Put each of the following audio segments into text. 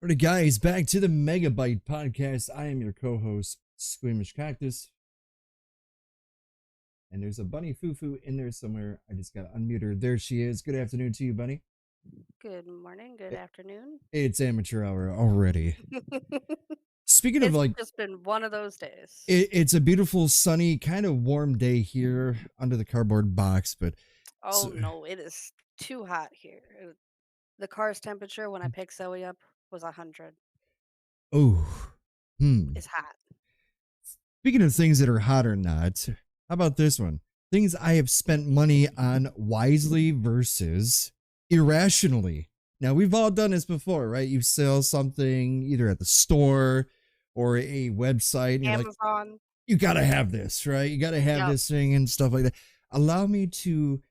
Alright, guys, back to the Megabyte podcast. I am your co-host, Squeamish Cactus, and there's a bunny foo-foo in there somewhere. I just got to unmute her. There she is. Good afternoon to you, bunny. Good morning, good afternoon. It's amateur hour already. Speaking of It's like, just been one of those days. it's a beautiful, sunny, kind of warm day here under the cardboard box, but Oh so, no, it is too hot here. The car's temperature when I picked Zoe up was 100. oh, It's hot. Speaking of things that are hot or not, how about this one? Things I have spent money on wisely versus irrationally. Now, we've all done this before, right? You sell something either at the store or a website, and you're like, Amazon. you got to have this, right? You got to have Yep. this thing and stuff like that. Allow me to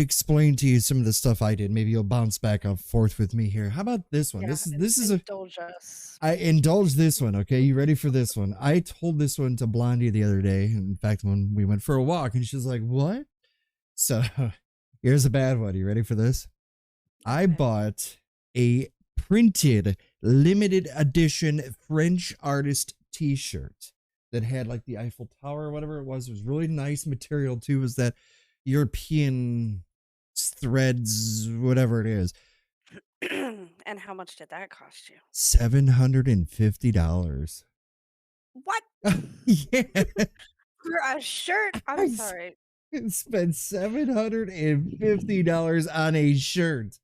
explain to you some of the stuff I did. Maybe you'll bounce back and forth with me here. How about this one? Yeah. This is a Indulge us. I indulged this one. Okay, you ready for this one? I told this one to Blondie the other day. In fact, when we went for a walk, and she's like, "What?" So here's a bad one. You ready for this? I Okay. bought a printed limited edition French artist T-shirt that had like the Eiffel Tower or whatever it was. It was really nice material too. It was that European threads, whatever it is. And how much did that cost you? $750. What? Yeah, For a shirt? I'm I sorry. spent $750 on a shirt.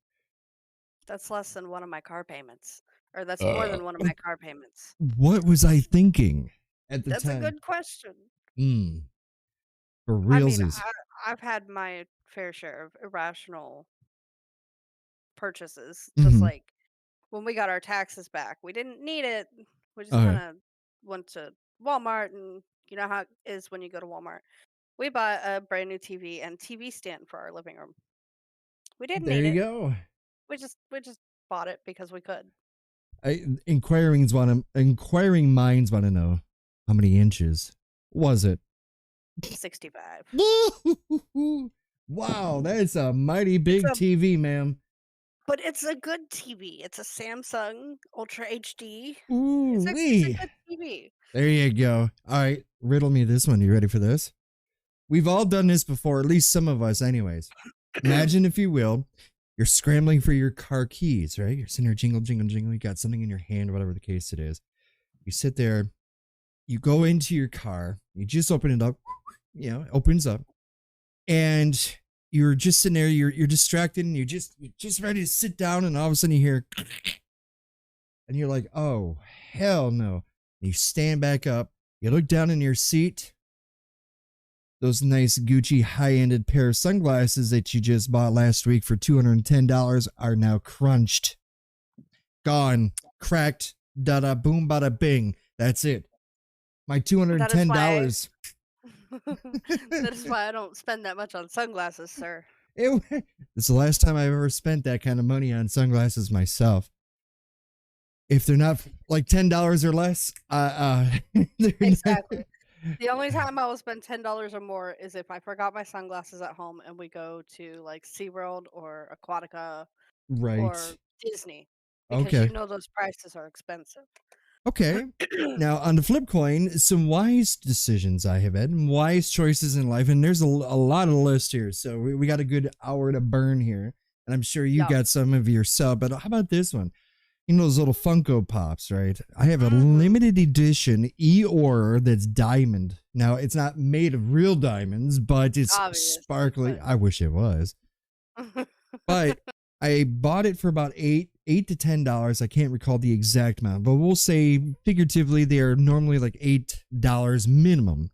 That's less than one of my car payments. Or that's more Uh, than one of my car payments. what was I thinking at the That's a time? good question. Mm, for I mean, realsies. I've had my fair share of irrational purchases. Just Mm-hmm. like when we got our taxes back, we didn't need it. We just All kind right. of went to Walmart, and you know how it is when you go to Walmart. We bought a brand new TV and TV stand for our living room. We didn't There need you it. go. We just bought it because we could. Inquiring minds want to know how many inches was it? 65. Wow, that's a mighty It's big a TV, ma'am. but it's a good TV. It's a Samsung Ultra HD. Ooh It's a wee. good TV. There you go. All right, riddle me this one. You ready for this? We've all done this before, at least some of us, anyways. Imagine, if you will, you're scrambling for your car keys, right? You're sitting there, jingle, jingle, jingle. You got something in your hand, whatever the case it is. You sit there, you go into your car, you just open it up, it opens up, and you're just sitting there, you're distracted, and you're just ready to sit down, and all of a sudden you hear, and you're like, oh, hell no. And you stand back up, you look down in your seat, those nice Gucci high-ended pair of sunglasses that you just bought last week for $210 are now crunched, gone, cracked, da da boom, bada bing. That's it. My That is why $210. that is why I don't spend that much on sunglasses, sir. It's the last time I've ever spent that kind of money on sunglasses myself. If they're not like $10 or less, they're not. Exactly. The only time I will spend $10 or more is if I forgot my sunglasses at home and we go to like SeaWorld or Aquatica or Right. Disney because you Okay. know those prices are expensive. Okay. Now, on the flip coin, some wise decisions I have had, and wise choices in life, and there's a lot of list here. So we got a good hour to burn here, and I'm sure you Yup. got some of yourself. But how about this one? You know those little Funko Pops, right? I have a Mhm. limited edition Eeyore that's diamond. Now, it's not made of real diamonds, but it's Obviously, sparkly. but I wish it was. But I bought it for about eight to $10. I can't recall the exact amount, but we'll say figuratively they are normally like $8 minimum.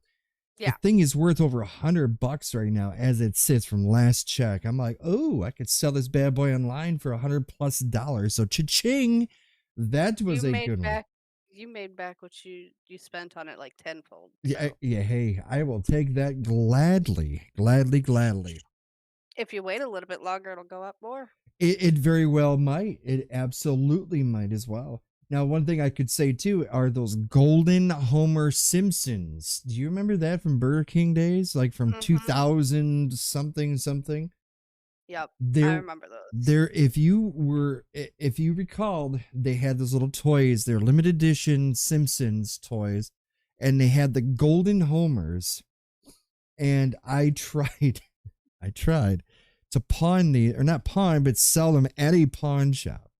The yeah. thing is worth over $100 right now as it sits from last check. I'm like, oh, I could sell this bad boy online for $100+. So cha-ching, that You was a made good one. back you made back what you spent on it like tenfold. Yeah, So yeah. Hey, I will take that gladly, gladly, gladly. if you wait a little bit longer, it'll go up more. It very well might. It absolutely might as well. Now, one thing I could say too are those golden Homer Simpsons. Do you remember that from Burger King days? Like from Mhm. 2000 something something? Yep. I There, remember those. there. If you recalled, they had those little toys. They're limited edition Simpsons toys, and they had the golden homers. And I tried, I tried to pawn the, or not pawn, but sell them at a pawn shop.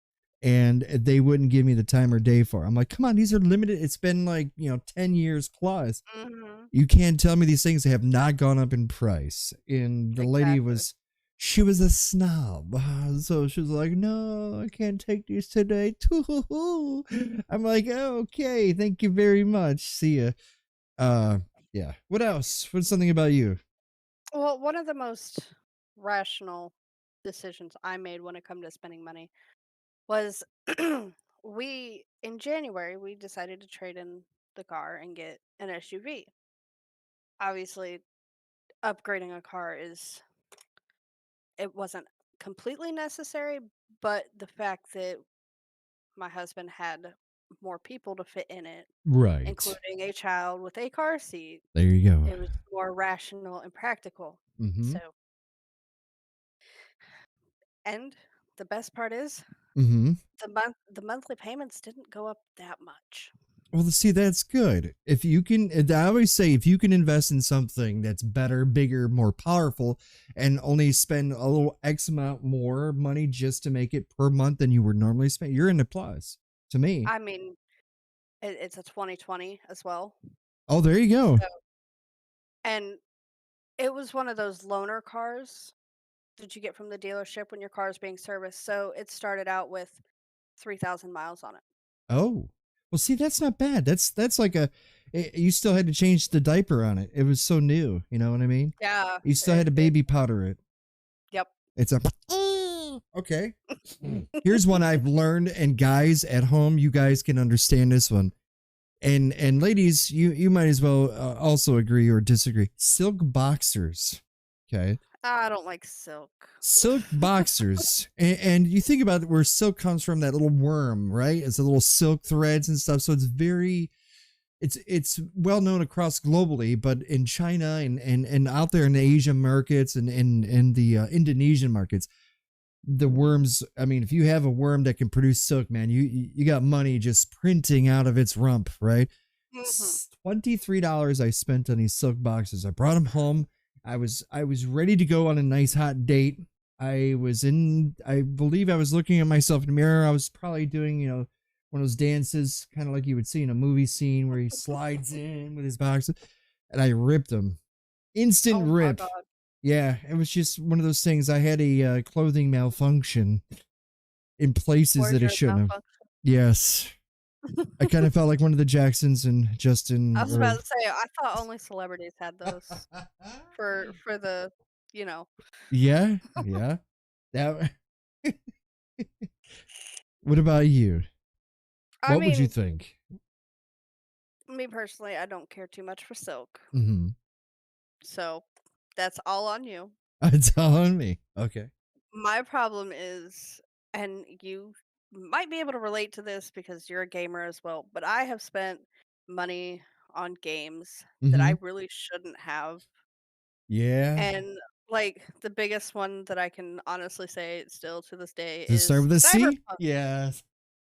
And they wouldn't give me the time or day for it. I'm like, come on, these are limited. It's been like, 10 years plus. Mhm. You can't tell me these things have not gone up in price. And the lady Exactly. was, she was a snob. So she was like, no, I can't take these today. I'm like, oh, okay, thank you very much. See ya. Uh, yeah. What else? What's something about you? Well, one of the most rational decisions I made when it come to spending money was we in January we decided to trade in the car and get an SUV. Obviously, upgrading a car is it wasn't completely necessary, but the fact that my husband had more people to fit in it, Right. including a child with a car seat, There you go. it was more rational and practical. Mm-hmm. So, and the best part is Mm-hmm. the monthly payments didn't go up that much. Well, see, that's good. If you can, I always say, if you can invest in something that's better, bigger, more powerful, and only spend a little X amount more money just to make it per month than you would normally spend, you're in the plus to me. I mean, it's a 2020 as well. Oh, there you go. So, and it was one of those loaner cars that you get from the dealership when your car is being serviced. So it started out with 3,000 miles on it. Oh, well, see, that's not bad. That's like you still had to change the diaper on it. It was so new. You know what I mean? Yeah, You still had to it baby powder it. yep. It's a okay. Here's one I've learned, and guys at home, you guys can understand this one. And ladies, you might as well also agree or disagree. Silk boxers, okay? I don't like silk. Silk boxers, and you think about it, where silk comes from, that little worm, right? It's the little silk threads and stuff. So it's very, it's well known across globally, but in China and out there in the Asian markets and the Indonesian markets, the worms, I mean, if you have a worm that can produce silk, man, you got money just printing out of its rump, right? Mhm. $23 I spent on these silk boxes. I brought them home. I was ready to go on a nice hot date. I believe I was looking at myself in the mirror. I was probably doing, one of those dances, kind of like you would see in a movie scene where he slides in with his boxes, and I ripped them. Instant Oh my rip. god. Yeah, it was just one of those things. I had a clothing malfunction in places Where's that it your shouldn't have. malfunction? Yes. I kind of felt like one of the Jacksons and I Justin was or about to say, I thought only celebrities had those for the, you know. yeah, yeah. That What about you? I What would you mean, think? me personally, I don't care too much for silk. Mhm. So, that's all on you. It's all on me. Okay. My problem is, and you might be able to relate to this because you're a gamer as well, but I have spent money on games that I Mhm. really shouldn't have. Yeah. And like the biggest one that I can honestly say still to this day Does it start is with a C? Cyberpunk. Yeah.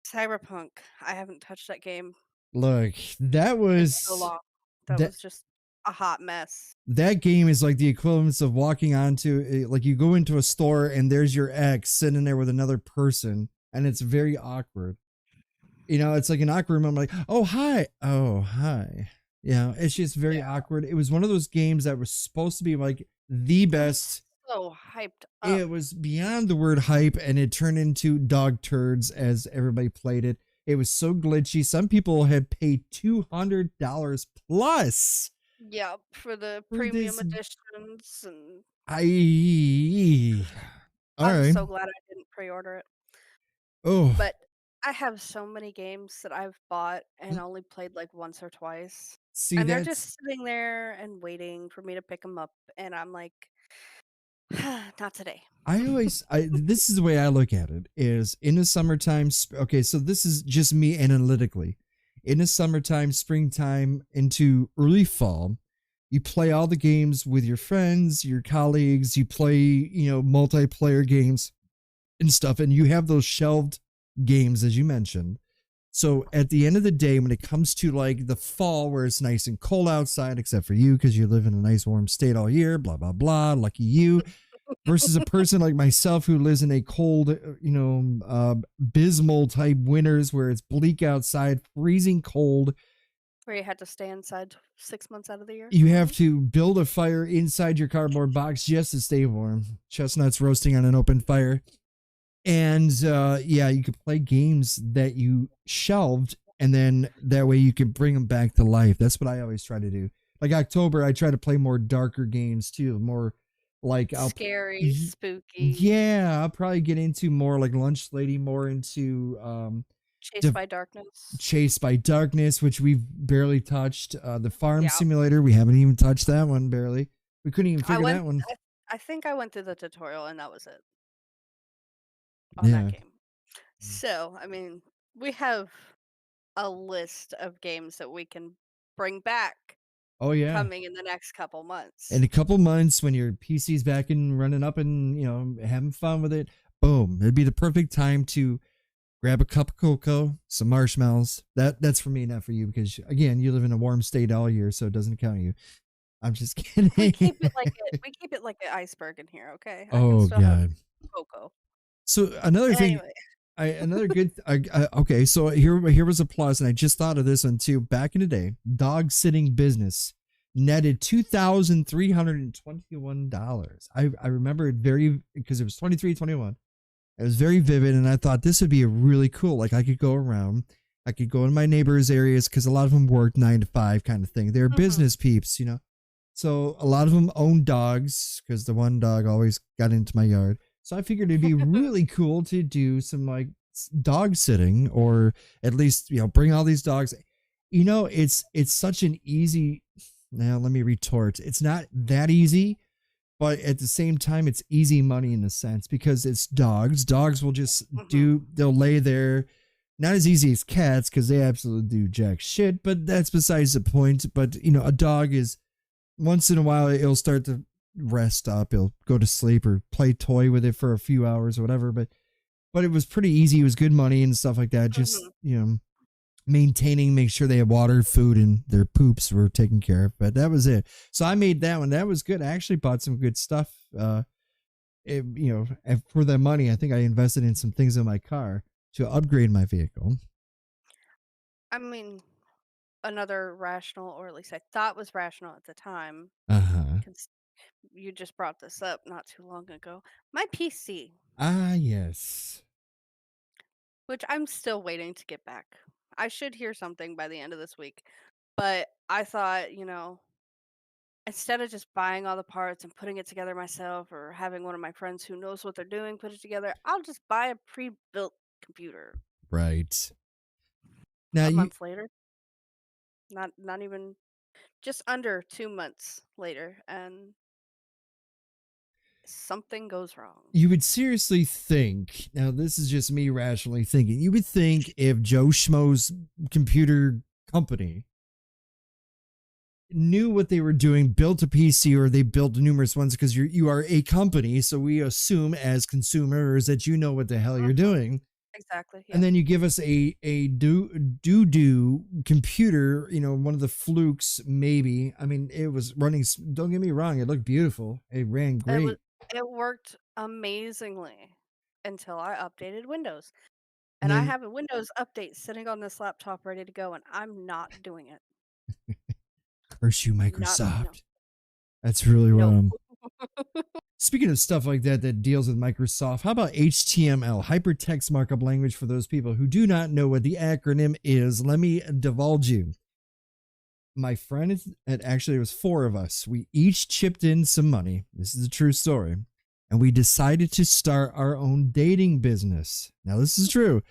Cyberpunk. I haven't touched that game Look, in so long. That that was just a hot mess. that game is like the equivalence of walking onto like you go into a store and there's your ex sitting there with another person and it's very awkward. It's like an awkward moment, like, oh hi, oh hi. It's just very Yeah. awkward. It was one of those games that was supposed to be like the It was best. so hyped up. It was beyond the word hype, and it turned into dog turds as everybody played it. It was so glitchy. Some people had paid $200 plus Yeah, for the for premium this. editions, and All I'm right. so glad I didn't pre-order it. Oh, But I have so many games that I've bought and only played like once or twice. see, And they're that's just sitting there and waiting for me to pick them up. And I'm like, not today. this is the way I look at it is in the summertime. Okay, so this is just me analytically. In the summertime, springtime into early fall, You play all the games with your friends, your colleagues, you play, multiplayer games and stuff, and you have those shelved games, as you mentioned. So at the end of the day, when it comes to like the fall where it's nice and cold outside, except for you because you live in a nice warm state all year, blah, blah, blah, lucky you, versus a person like myself who lives in a cold, abysmal type winters where it's bleak outside, freezing cold. Where you had to stay inside 6 months out of the year. You have to build a fire inside your cardboard box just to stay warm. Chestnuts roasting on an open fire. And yeah, you could play games that you shelved, and then that way you can bring them back to life. That's what I always try to do. Like October, I try to play more darker games too, more like Scary, spooky. yeah, I'll probably get into more like Lunch Lady, more into Chased by Darkness. Chased by Darkness, which we've barely touched. The Farm Yeah. Simulator, we haven't even touched that one, barely. We couldn't even figure that one. I think I went through the tutorial and that was it on that game. So, I mean, we have a list of games that we can bring back Oh yeah. coming in the next couple months. In a couple months, when your PC's back and running up and having fun with it, boom, it'd be the perfect time to grab a cup of cocoa, some marshmallows. That's for me, not for you, because again, you live in a warm state all year, so it doesn't count you. I'm just kidding. We keep it like an iceberg in here, okay? Oh God. Cocoa. So another thing. Anyway. Okay, so here was a plus, and I just thought of this one too. Back in the day, dog sitting business netted $2,321. I remember it very, because it was 23-21. It was very vivid, and I thought this would be a really cool. Like I could go around, I could go in my neighbors' areas because a lot of them worked 9 to 5 kind of thing. They're business peeps, So a lot of them own dogs because the one dog always got into my yard. So I figured it'd be really cool to do some like dog sitting, or at least, bring all these dogs. It's such an easy. Now let me retort. It's not that easy, but at the same time, it's easy money in a sense because it's dogs. Dogs will just they'll lay there. Not as easy as cats because they absolutely do jack shit, but that's besides the point. But a dog is, once in a while it'll start to rest up, he'll go to sleep or play toy with it for a few hours or whatever, but it was pretty easy. It was good money and stuff like that. Just maintaining, make sure they had water, food, and their poops were taken care of. But that was it. So I made that one. That was good. I actually bought some good stuff. For the money, I think I invested in some things in my car to upgrade my vehicle. I mean, another rational, or at least I thought was rational at the time, because you just brought this up not too long ago. My PC. Ah, yes. Which I'm still waiting to get back. I should hear something by the end of this week. But I thought, instead of just buying all the parts and putting it together myself, or having one of my friends who knows what they're doing put it together, I'll just buy a pre-built computer. Right. Now a month later. Not even, just under 2 months later, and something goes wrong. You would seriously think, now this is just me rationally thinking, you would think if Joe Schmo's computer company knew what they were doing, built a PC, or they built numerous ones, because you are a company, so we assume as consumers that you know what the hell you're doing. Exactly. Yeah. And then you give us a doo-doo computer, one of the flukes, maybe. I mean, it was running, don't get me wrong, it looked beautiful. It ran great. It worked amazingly until I updated Windows. And I have a Windows update sitting on this laptop ready to go, and I'm not doing it. Curse you, Microsoft. No. That's really what Speaking of stuff like that deals with Microsoft, how about HTML, hypertext markup language? For those people who do not know what the acronym is, let me divulge you. My friend, and actually it was 4 of us, we each chipped in some money. This is a true story. And we decided to start our own dating business. Now, this is true.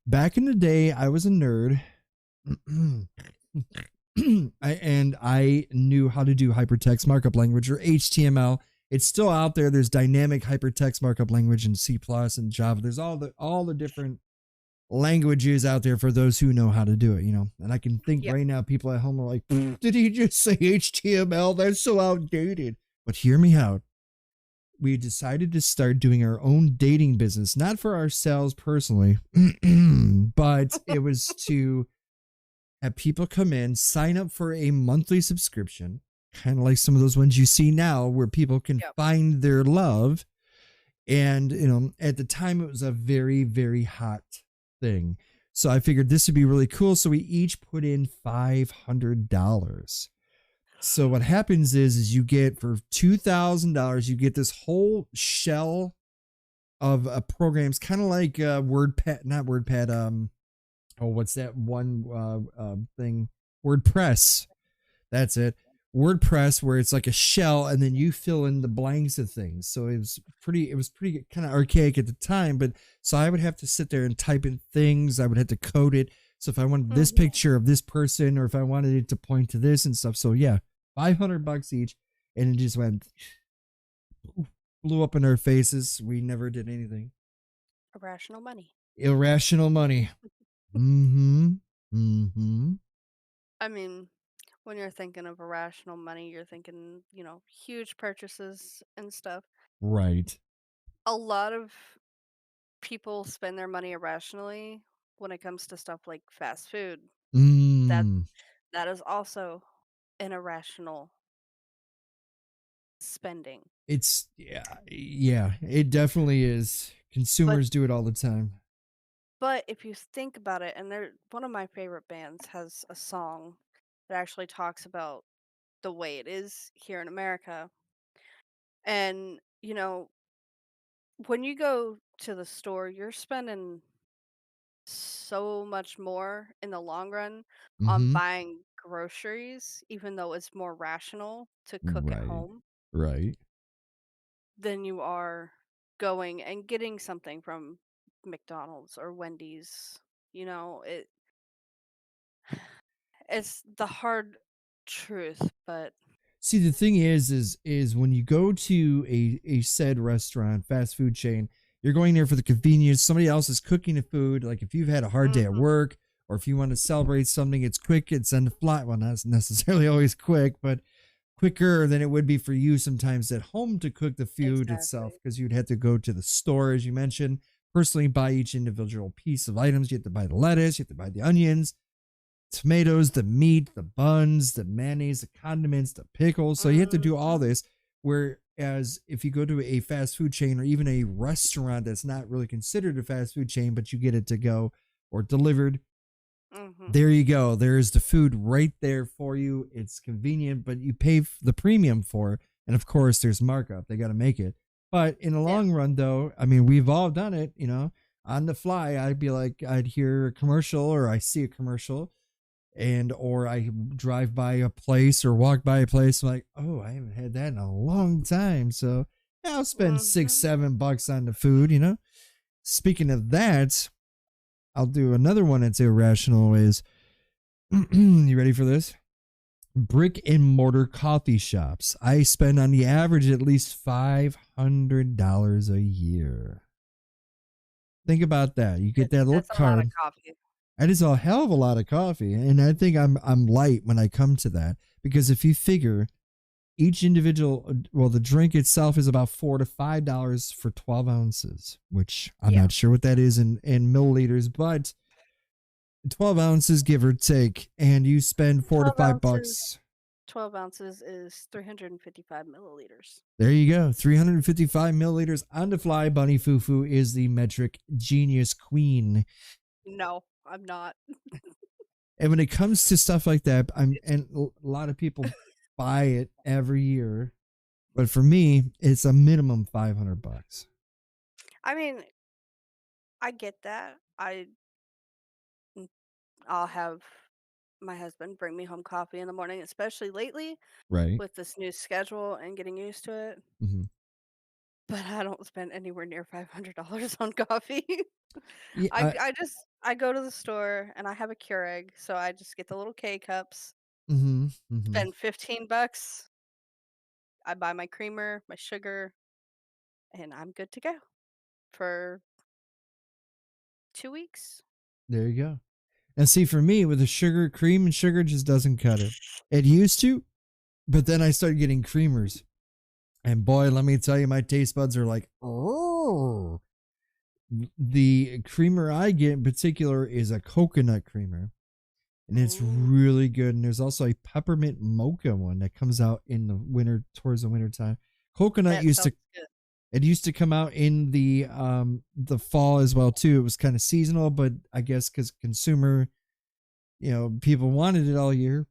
Back in the day, I was a nerd. And I knew how to do hypertext markup language, or HTML. It's still out there. There's dynamic hypertext markup language in C+ and Java. There's all the different languages out there for those who know how to do it, you know. And I can think Yep. right now, people at home are like, did he just say HTML? That's so outdated. But hear me out. We decided to start doing our own dating business, not for ourselves personally, but it was to have people come in, sign up for a monthly subscription, kind of like some of those ones you see now, where people can Yep. find their love. And, you know, at the time, it was a very, very hot thing. So I figured this would be really cool. So we each put in $500. So what happens is you get for $2,000, you get this whole shell of programs, kind of like WordPad, not WordPad. Oh, what's that one thing? WordPress. That's it. WordPress, where it's like a shell, and then you fill in the blanks of things. So it was pretty kind of archaic at the time. But so I would have to sit there and type in things. I would have to code it. So if I wanted this Mhm. picture of this person, or if I wanted it to point to this and stuff. So yeah, $500 each, and it just went blew up in our faces. We never did anything. Irrational money. Irrational money. Mm-hmm. Mm-hmm. I mean, when you're thinking of irrational money, you're thinking, huge purchases and stuff. Right. A lot of people spend their money irrationally when it comes to stuff like fast food. That Mm. that is also an irrational spending. It's yeah, it definitely is. But Consumers do it all the time. but if you think about it, and they're one of my favorite bands has a song that actually talks about the way it is here in America. And, when you go to the store, you're spending so much more in the long run on Mhm. buying groceries, even though it's more rational to cook at Right. home Right. than you are going and getting something from McDonald's or Wendy's. It's the hard truth, but See, the thing is when you go to a said restaurant, fast food chain, you're going there for the convenience. Somebody else is cooking the food. Like if you've had a hard day at mhm, work, or if you want to celebrate something, it's quick, it's on the fly. Well, not necessarily always quick, but quicker than it would be for you sometimes at home to cook the food itself, exactly. because you'd have to go to the store, as you mentioned, personally buy each individual piece of items. You have to buy the lettuce, you have to buy the onions, tomatoes, the meat, the buns, the mayonnaise, the condiments, the pickles. So you have to do all Mhm, this. Whereas if you go to a fast food chain, or even a restaurant that's not really considered a fast food chain, but you get it to go or delivered, mhm. there you go. There's the food right there for you. It's convenient, but you pay the premium for it. And of course, there's markup. They got to make it. But in the Yeah. long run, though, I mean, we've all done it, you know, on the fly. I'd be like, I'd hear a commercial, or I see a commercial, and or I drive by a place or walk by a place. I'm like, oh, I haven't had that in a long time. So yeah, I'll spend six, Mhm. $7 on the food, you know. Speaking of that, I'll do another one that's irrational is you ready for this? Brick and mortar coffee shops. I spend on the average at least $500 a year. Think about that. You get that little That's a lot of card. coffee. That is a hell of a lot of coffee, and I think I'm light when I come to that, because if you figure each individual, well, the drink itself is about $4 to $5 for 12 ounces, which I'm Yeah. not sure what that is in milliliters, but 12 ounces, give or take, and you spend 4 to 12 5 ounces bucks. 12 ounces is 355 milliliters. There you go. 355 milliliters on the fly. Bunny Fufu is the metric genius queen. No, I'm not. And when it comes to stuff like that, and a lot of people buy it every year, but for me, it's a minimum $500. I mean, I get that. Mm, I'll have my husband bring me home coffee in the morning, especially lately Right. with this new schedule and getting used to it. Mm-hmm. But I don't spend anywhere near $500 on coffee. Yeah. I go to the store and I have a Keurig, so I just get the little K cups, Mm-hmm. Mm-hmm. spend 15 bucks. I buy my creamer, my sugar, and I'm good to go for 2 weeks. There you go. And see, for me, with the sugar, cream and sugar just doesn't cut it. It used to, but then I started getting creamers. And boy, let me tell you, my taste buds are like, oh. The creamer I get in particular is a coconut creamer, and it's Ooh, really good. And there's also a peppermint mocha one that comes out in the winter, towards the winter time. Coconut that used sounds to good. it used to come out in the fall as well too. It was kind of seasonal, but I guess because consumer, people wanted it all year,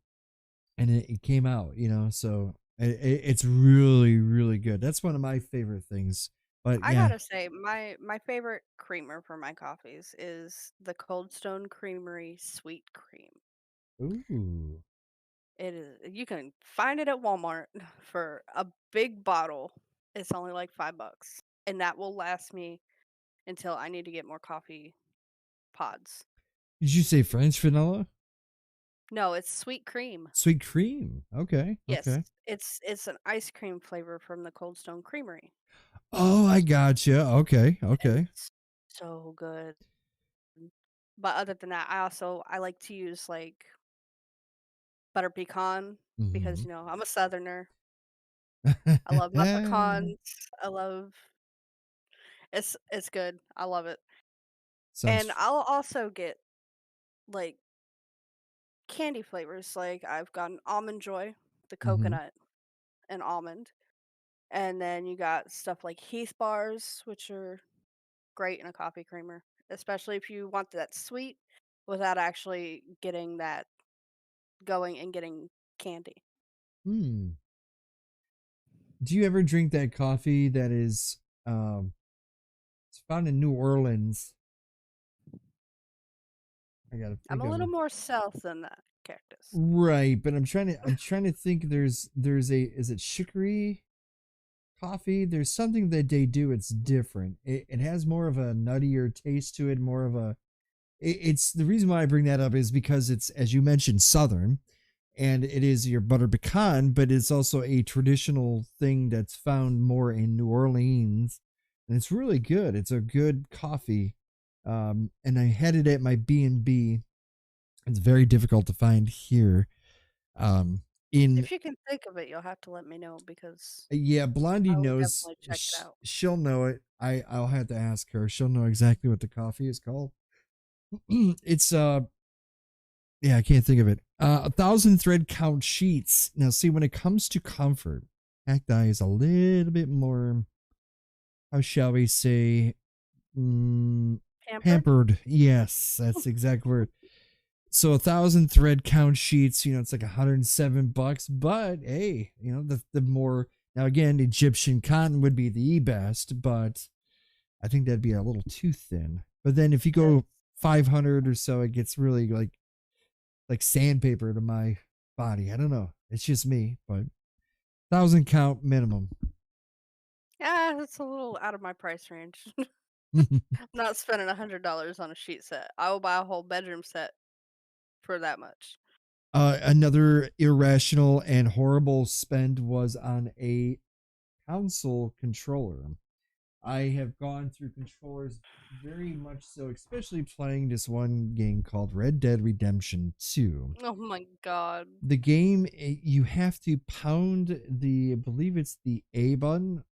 and it came out, so it's really really good. That's one of my favorite things. But I yeah, gotta say, my favorite creamer for my coffees is the Cold Stone Creamery Sweet Cream. ooh. It is you can find it at Walmart for a big bottle. It's only like $5, and that will last me until I need to get more coffee pods. Did you say French vanilla? No, it's sweet cream. Sweet cream. Okay. Yes, Okay. it's an ice cream flavor from the Cold Stone Creamery, Oh, I gotcha. Okay. and Okay. it's so good. But other than that, I like to use like butter pecan because Hmm. I'm a southerner. I love my pecans. I love it's good. I love it. And Sounds. I'll also get like candy flavors. Like I've got an almond joy, the Hmm. coconut and almond. And then you got stuff like Heath bars, which are great in a coffee creamer, especially if you want that sweet without actually getting that going and getting candy. Hmm. Do you ever drink that coffee that is um it's found in New Orleans? I gotta I'm think a of little it. more south than that cactus. Right, but I'm trying to think. There's a, is it chicory coffee? There's something that they do. It's different. It has more of a nuttier taste to it. More of a. It's the reason why I bring that up is because it's, as you mentioned, southern, and it is your butter pecan, but it's also a traditional thing that's found more in New Orleans, and it's really good. It's a good coffee, and I had it at my B&B. It's very difficult to find here. Um, in If you can think of it, you'll have to let me know because Yeah, Blondie I would knows. definitely check it out. She'll know it. I'll have to ask her. She'll know exactly what the coffee is called. It's yeah, I can't think of it. 1,000 thread count sheets. Now, see, when it comes to comfort, cacti is a little bit more, how shall we say, mm, Pampered? pampered. Yes, that's the exact word. So 1,000 thread count sheets, it's like $107. But hey, the more, now again, Egyptian cotton would be the best, but I think that'd be a little too thin. But then if you That go 500 or so, it gets really like sandpaper to my body. I don't know. It's just me, but 1,000 count minimum. yeah, that's a little out of my price range. I'm not spending $100 on a sheet set. I will buy a whole bedroom set for that much. Another irrational and horrible spend was on a console controller. I have gone through controllers very much so, especially playing this one game called Red Dead Redemption 2. Oh my god. The game, you have to pound I believe it's the A button,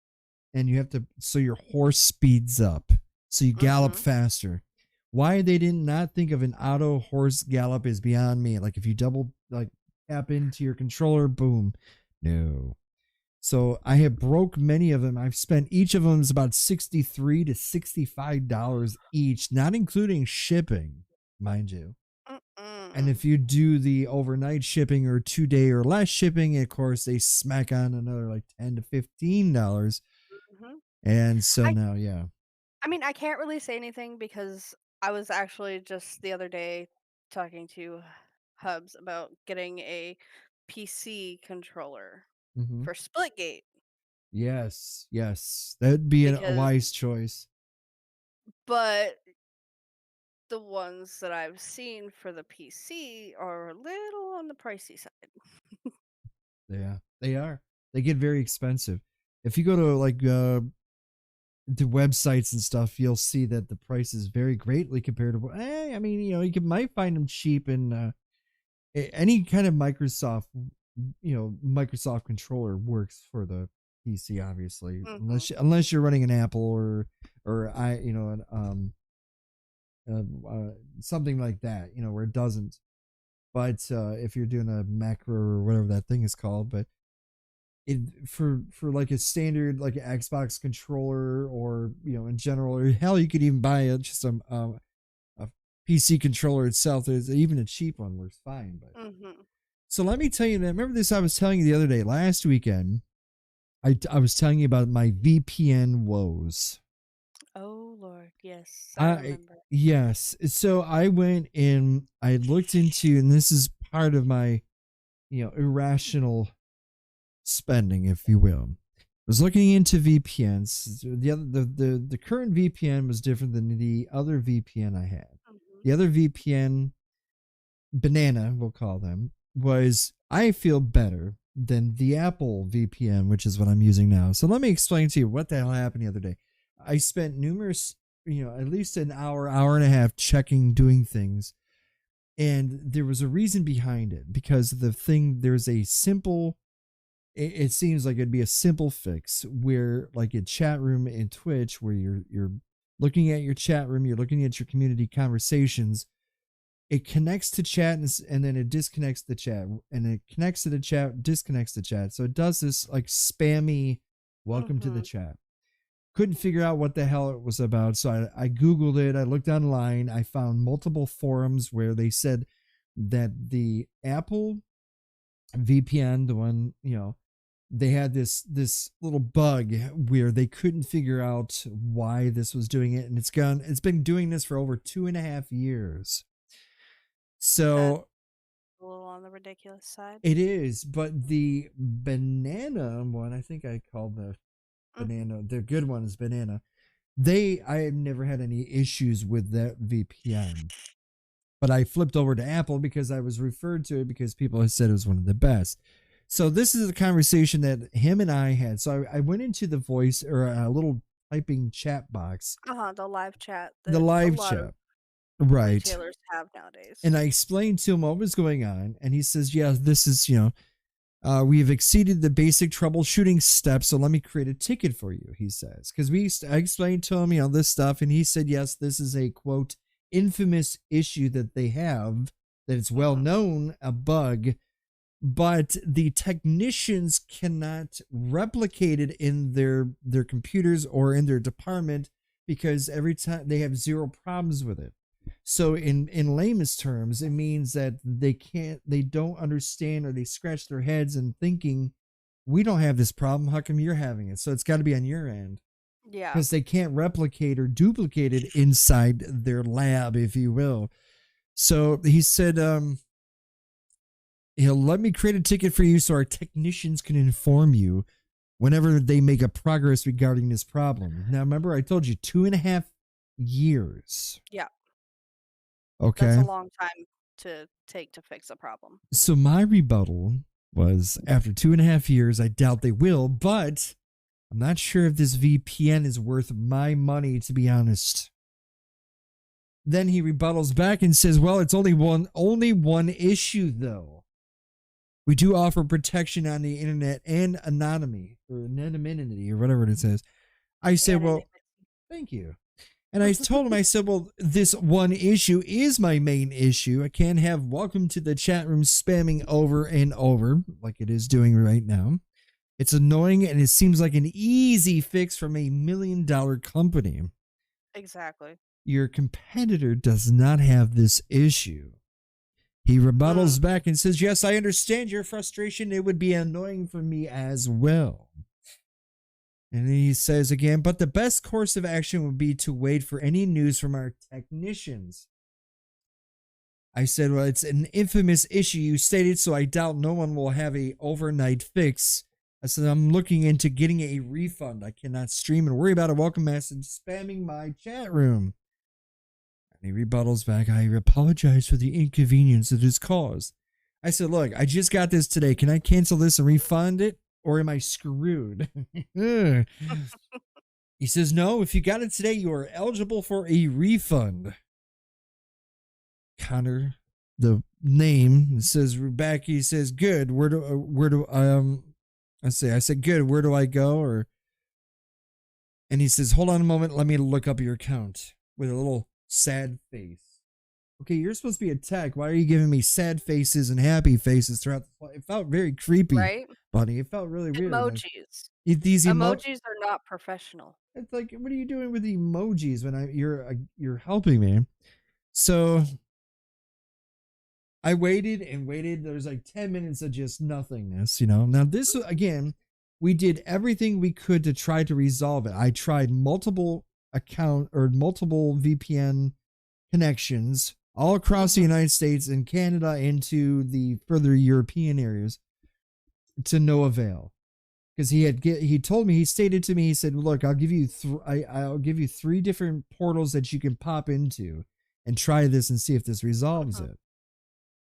and you have to, so your horse speeds up, so you gallop Mhm. faster. Why they did not think of an auto horse gallop is beyond me. Like if you double, like, tap into your controller, boom. No. So I have broke many of them. I've spent, each of them is about $63 to $65 each, not including shipping, mind you. And Mm-mm. if you do the overnight shipping or 2 day or less shipping, of course they smack on another like $10 to $15. Mhm. And so I now, yeah. I mean, I can't really say anything because I was actually just the other day talking to Hubs about getting a PC controller Hmm. for Splitgate Yes, yes, that'd be a because wise choice. but the ones that I've seen for the PC are a little on the pricey side. Yeah, they are. They get very expensive. If you go to like the websites and stuff, you'll see that the prices vary greatly compared to. I mean, might find them cheap in any kind of Microsoft. Microsoft controller works for the PC, obviously, Mhm. unless you're running an Apple or an uh, uh, something like that, where it doesn't. But if you're doing a macro or whatever that thing is called, but it for like a standard like an Xbox controller or in general, or hell, you could even buy just a PC controller itself. There's even a cheap one works fine. But Mhm. so let me tell you that. Remember this? I was telling you the other day, last weekend. I was telling you about my VPN woes. Oh Lord, yes, I I remember. Yes. So I went and I looked into, and this is part of my irrational spending, if you will. I was looking into VPNs. The current VPN was different than the other VPN I had. Mhm. The other VPN, banana, we'll call them, was I feel better than the Apple VPN, which is what I'm using now. So let me explain to you what the hell happened the other day. I spent numerous, at least an hour and a half checking, doing things. And there was a reason behind it because there's a simple, it seems like it'd be a simple fix where like a chat room in Twitch where you're looking at your chat room, you're looking at your community conversations, it connects to chat and then it disconnects the chat and it connects to the chat, disconnects the chat. So it does this like spammy welcome to the Mhm. chat. Couldn't figure out what the hell it was about. So I Googled it. I looked online. I found multiple forums where they said that the Apple VPN, the one, they had this little bug where they couldn't figure out why this was doing it. And it's been doing this for over 2.5 years. That's So a little on the ridiculous side. it is, but the banana one, I think I called the Mhm. banana, the good one is banana. I have never had any issues with that VPN, but I flipped over to Apple because I was referred to it because people had said it was one of the best. So this is a conversation that him and I had. So I went into the voice or a little typing chat box, The live chat the that a live lot of chat, right? retailers have nowadays. And I explained to him what was going on, and he says, "Yeah, this is we have exceeded the basic troubleshooting steps, so let me create a ticket for you," he says. Because I explained to him, this stuff, and he said, yes, this is a quote, infamous issue that they have, that it's well Mhm. known, a bug, but the technicians cannot replicate it in their computers or in their department because every time they have zero problems with it. So in layman's terms, it means that they don't understand, or they scratch their heads and thinking, we don't have this problem, how come you're having it? So it's got to be on your end Yeah. because they can't replicate or duplicate it inside their lab, if you will. So he said, he'll let me create a ticket for you so our technicians can inform you whenever they make a progress regarding this problem. Now, remember, I told you 2.5 years. Yeah. That's a Okay. long time to take to fix a problem. So my rebuttal was, after 2.5 years, I doubt they will, but I'm not sure if this VPN is worth my money, to be honest. Then he rebuttals back and says, well, it's only one issue though. We do offer protection on the internet and anonymity or whatever it says. I said, well, Anonymity. thank you. And I told him, I said, well, this one issue is my main issue. I can't have welcome to the chat room spamming over and over like it is doing right now. It's annoying and it seems like an easy fix from $1 million company. Exactly. Your competitor does not have this issue. He rebuttals Mm. back and says, yes, I understand your frustration. It would be annoying for me as well. And he says again, but the best course of action would be to wait for any news from our technicians. I said, well, it's an infamous issue you stated, so I doubt no one will have a overnight fix. I said, I'm looking into getting a refund. I cannot stream and worry about a welcome message spamming my chat room. And he rebuttals back, I apologize for the inconvenience it has caused. I said, look, I just got this today. Can I cancel this and refund it? Or am I screwed? He says, no, if you got it today, you are eligible for a refund. Connor, the name says back. He says, good. I said, good. Where do I go? And he says, hold on a moment. Let me look up your account with a little sad face. Okay, you're supposed to be a tech. Why are you giving me sad faces and happy faces throughout the It felt very creepy, Right? buddy. It felt really weird. Like Emojis. these Emojis are not professional. it's like, what are you doing with emojis when you're helping me? So I waited and waited. There's like 10 minutes of just nothingness, you know. Now, this again, we did everything we could to try to resolve it. I tried multiple VPN connections all across the Mhm. United States and Canada into the further European areas to no avail. Because he told me, he stated to me, he said, look, I'll give you three different portals that you can pop into and try this and see if this resolves Mhm. it.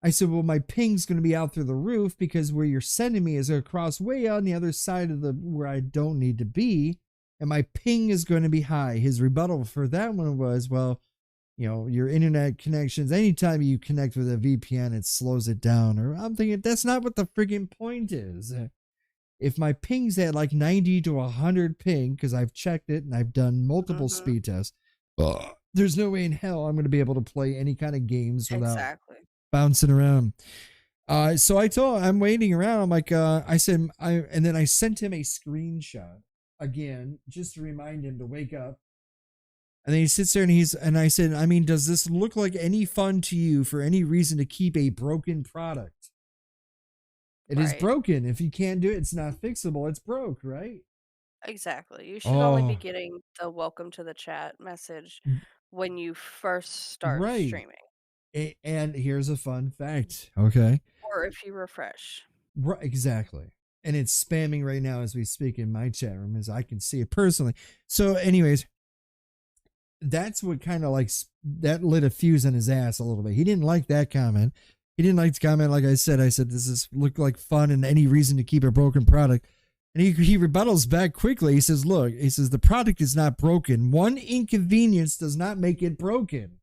I said, well, my ping's going to be out through the roof because where you're sending me is across way on the other side of the where I don't need to be. And my ping is going to be high. His rebuttal for that one was, well, you know, your internet connections, anytime you connect with a VPN, it slows it down. Or I'm thinking, that's not what the friggin' point is. If my ping's at like 90 to 100 ping, because I've checked it and I've done multiple Mhm. speed tests, there's no way in hell I'm going to be able to play any kind of games without Exactly. bouncing around. So I'm waiting around. I'm like, and then I sent him a screenshot again, just to remind him to wake up. And then he sits there and I said, I mean, does this look like any fun to you for any reason to keep a broken product? It is Right. broken. If you can't do it, it's not fixable. It's broke, right? Exactly. You should only be Oh, getting the welcome to the chat message when you first start right. streaming And here's a fun fact. Okay. or if you refresh. Right, exactly. And it's spamming right now as we speak in my chat room, as I can see it personally. So, anyways, that's what kind of like that lit a fuse in his ass a little bit. He didn't like that comment. He didn't like the comment. Like I said, does this look like fun and any reason to keep a broken product? And he rebuttals back quickly. He says, look, he says, the product is not broken. One inconvenience does not make it broken.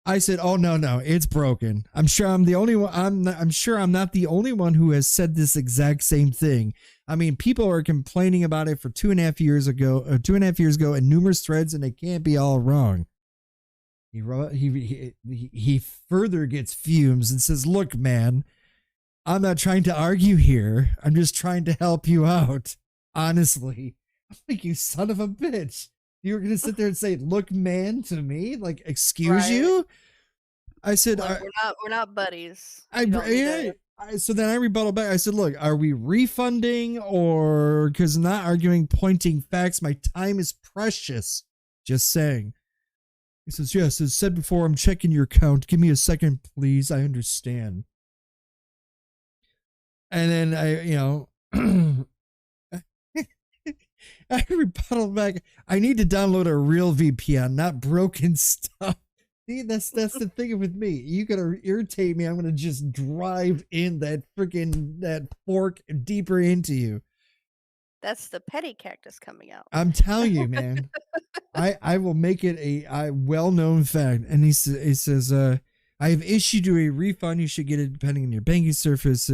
I said, "Oh no, it's broken. I'm sure I'm the only one. I'm sure I'm not the only one who has said this exact same thing. I mean, people are complaining about it for 2.5 years ago, 2.5 years ago, in numerous threads, and they can't be all wrong." He further gets fumes and says, "Look, man, I'm not trying to argue here. I'm just trying to help you out. Honestly, I'm like, you son of a bitch. You were gonna sit there and say, 'Look, man,' to me? Like, excuse Right. you?" I said, Look, we're not buddies. I You don't need to. so then I rebuttal back. I said, "Look, are we refunding or because not arguing, pointing facts? My time is precious. Just saying." He says, "Yes, as said before, I'm checking your account. Give me a second, please. I understand." And then I rebuttal back. I need to download a real VPN, not broken stuff. See, that's the thing with me. You gotta irritate me. I'm gonna just drive in that fork deeper into you. That's the petty cactus coming out. I'm telling you, man. I will make it a well known fact. And he says, I have issued you a refund. You should get it depending on your banking services.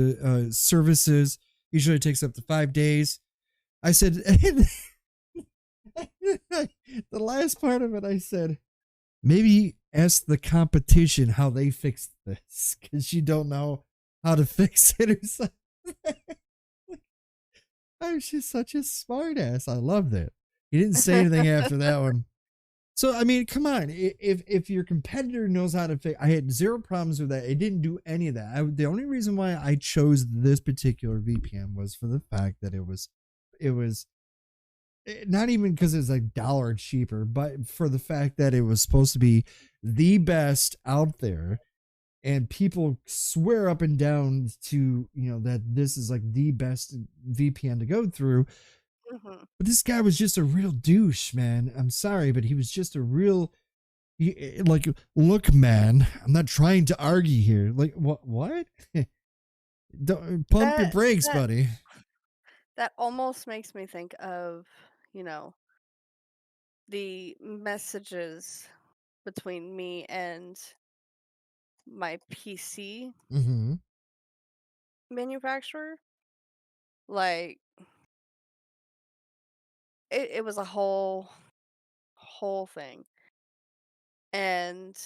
Usually it takes up to 5 days. I said, the last part of it, I said, maybe ask the competition how they fixed this because you don't know how to fix it or something. I was just such a smartass. I loved it. He didn't say anything after that one. So I mean, come on. If your competitor knows how to fix, I had zero problems with that. It didn't do any of that. The only reason why I chose this particular VPN was for the fact that it was not even because it's a dollar cheaper, but for the fact that it was supposed to be the best out there. And people swear up and down to, that this is like the best VPN to go through. Mhm. But this guy was just a real douche, man. I'm sorry, but he was just a real, like, look, man, I'm not trying to argue here. Like, what? Don't pump your That brakes, that buddy. that almost makes me think of, you know the messages between me and my PC Mm-hmm. manufacturer, like it was a whole thing. And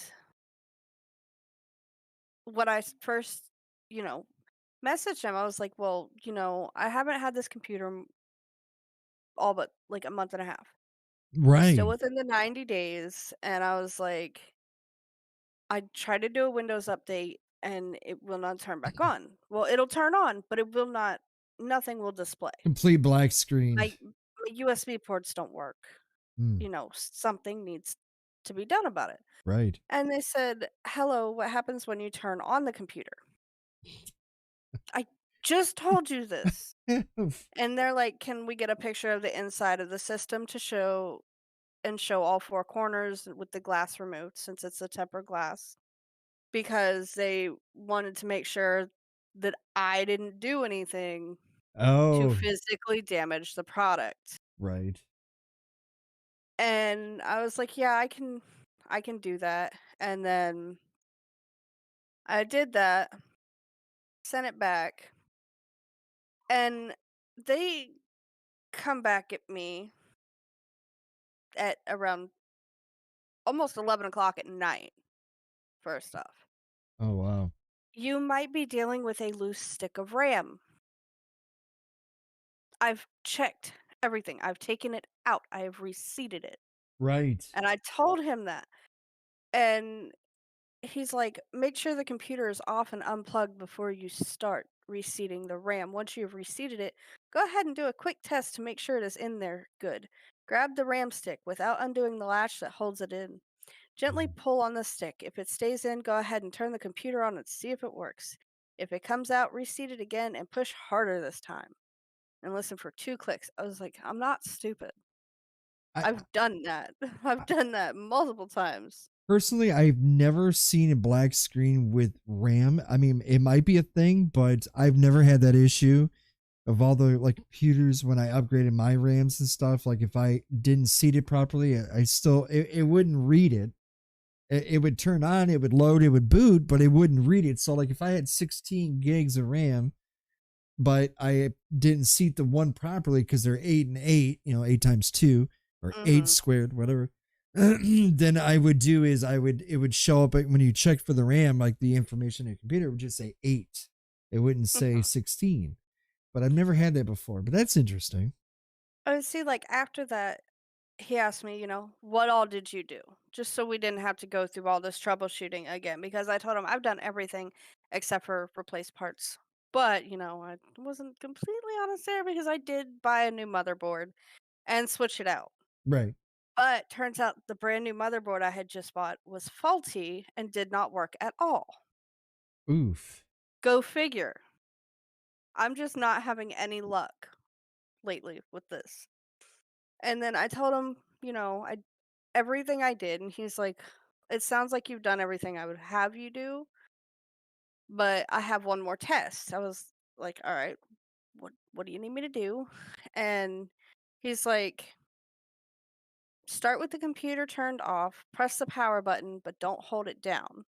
when first, you know, messaged him, I was like, "Well, I haven't had this computer all but like a month and a half. We're still Right. within the 90 days." And I was like, "I tried to do a Windows update and it will not turn back on." Well, it'll turn on, but it will not, nothing will display. Complete black screen. My USB ports don't work. Mm, Something needs to be done about it. right. And they said, "Hello, what happens when you turn on the computer?" I just told you this. And they're like, "Can we get a picture of the inside of the system to show all four corners with the glass removed since it's a tempered glass?" Because they wanted to make sure that I didn't do anything to Oh, physically damage the product. right. And I was like, "Yeah, I can do that." And then I did that, sent it back, and they come back at me at around almost 11 o'clock at night, first off. Oh, wow. "You might be dealing with a loose stick of RAM. I've checked everything. I've taken it out. I have reseated it." Right. And I told him that. And he's like, "Make sure the computer is off and unplugged before you start reseating the RAM. Once you've reseated it, go ahead and do a quick test to make sure it is in there good. Grab the RAM stick without undoing the latch that holds it in. Gently Mm. pull on the stick. If it stays in, go ahead and turn the computer on and see if it works. If it comes out, reseat it again and push harder this time. And listen for 2 clicks." I was like, "I'm not stupid. I, I've done that. I've I done that multiple times." personally, I've never seen a black screen with RAM. I mean, it might be a thing, but I've never had that issue of all the like computers when I upgraded my RAMs and stuff. Like if I didn't seat it properly, I still it wouldn't read it. It would turn on, it would load, it would boot, but it wouldn't read it. So like if I had 16 gigs of RAM, but I didn't seat the one properly because they're 8 and 8, 8 times 2 or eight Mhm. squared, whatever. Then I would do is it would show up when you check for the RAM, like the information in the computer would just say 8. It wouldn't say Mhm. 16. But I've never had that before. But that's interesting. Oh, see, like, after that, he asked me, "What all did you do?" Just so we didn't have to go through all this troubleshooting again, because I told him I've done everything except for replace parts. But, I wasn't completely honest there because I did buy a new motherboard and switch it out. Right. But turns out the brand new motherboard I had just bought was faulty and did not work at all. Oof. Go figure. I'm just not having any luck lately with this. And then I told him, I everything I did, and he's like, "It sounds like you've done everything I would have you do, but I have one more test." I was like, "All right, what do you need me to do?" And he's like, "Start with the computer turned off, press the power button, but don't hold it down.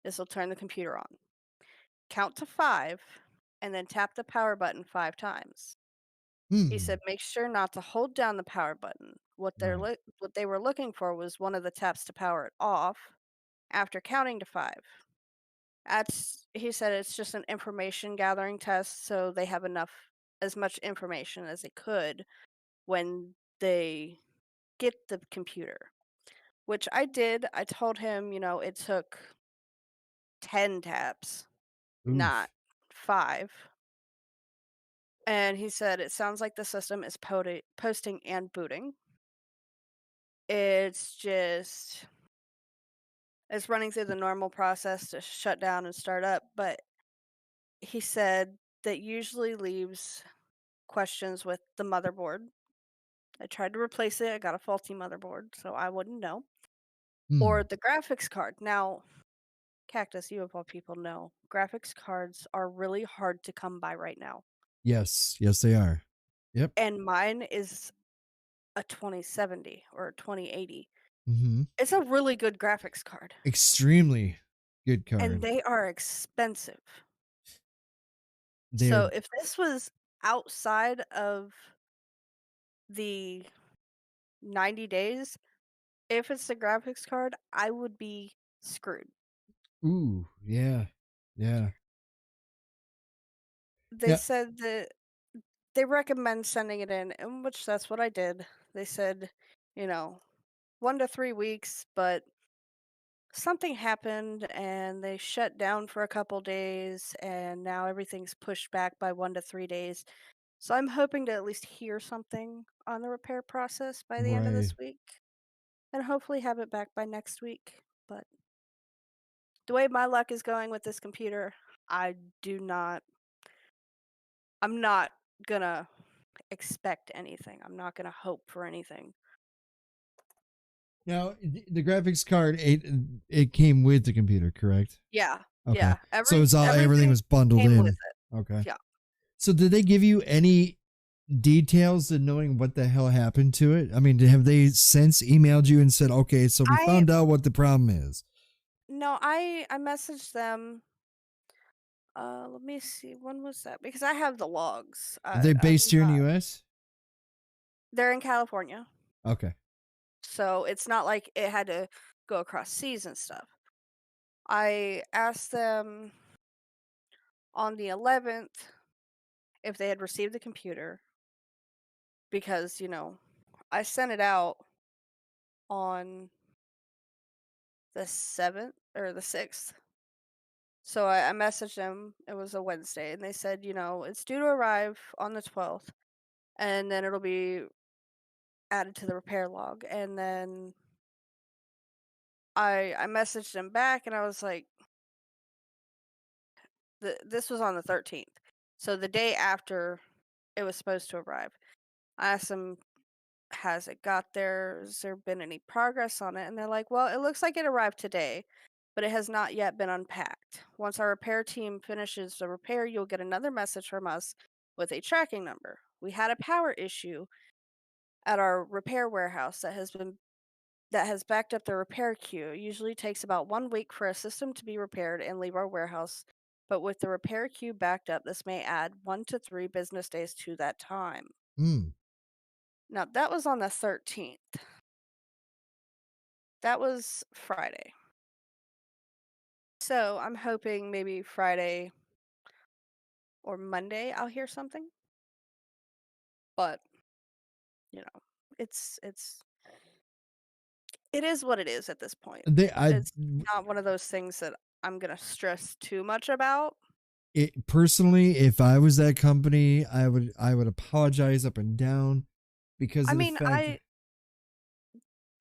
This will turn the computer on. Count to 5 and then tap the power button 5 times." He Hmm. said, "Make sure not to hold down the power button. Right. What they were looking for was one of the taps to power it off after counting to 5. He said it's just an information gathering test, so they have as much information as they could when they get the computer." Which I did. I told him, it took 10 taps, not Oof. 5. And he said it sounds like the system is posting and booting. It's just it's running through the normal process to shut down and start up, but he said that usually leaves questions with the motherboard. I tried to replace it, I got a faulty motherboard, so I wouldn't know. Or Hmm. the graphics card. Now, Cactus, you of all people know, graphics cards are really hard to come by right now. Yes. Yes, they are. Yep. And mine is a 2070 or a 2080. Mm-hmm. It's a really good graphics card, Extremely good and card. they are expensive. They're So if this was outside of the 90 days, if it's the graphics card, I would be screwed. ooh, yeah. Yeah. They Yeah. said that they recommend sending it in which that's what I did. They said, you know, 1 to 3 weeks, but something happened and they shut down for a couple days and now everything's pushed back by 1 to 3 days. So I'm hoping to at least hear something on the repair process by the end of Right. this week and hopefully have it back by next week. But the way my luck is going with this computer, I do not I'm not gonna expect anything. I'm not gonna hope for anything. Now, the graphics card, it came with the computer, correct? Yeah, Okay. yeah. So it's all everything Everything was bundled came with in. it. Okay. Yeah. So did they give you any details of knowing what the hell happened to it? I mean, have they since emailed you and said, "Okay, so we I found out what the problem is." No, I messaged them. Let me see. When was that? Because I have the logs. Are they I'm based here in the not. US? They're in California, Okay. so it's not like it had to go across seas and stuff. I asked them on the 11th if they had received the computer because I sent it out on the 7th or the 6th. So I messaged them. It was a Wednesday, and they said, it's due to arrive on the 12th, and then it'll be added to the repair log. And then I messaged them back, and I was like, this was on the 13th, so the day after it was supposed to arrive. I asked them, has it got there? Has there been any progress on it? And they're like, well, it looks like it arrived today, but it has not yet been unpacked. Once our repair team finishes the repair, you'll get another message from us with a tracking number. We had a power issue at our repair warehouse that has backed up the repair queue. It usually takes about 1 week for a system to be repaired and leave our warehouse. But with the repair queue backed up, this may add 1 to 3 business days to that time. Hmm. Now, that was on the 13th. That was Friday. So I'm hoping maybe Friday or Monday I'll hear something. But, you know, it's it is what it is at this point. They I It's not one of those things that I'm gonna stress too much about. it personally, if I was that company, I would apologize up and down because I of the mean, fact.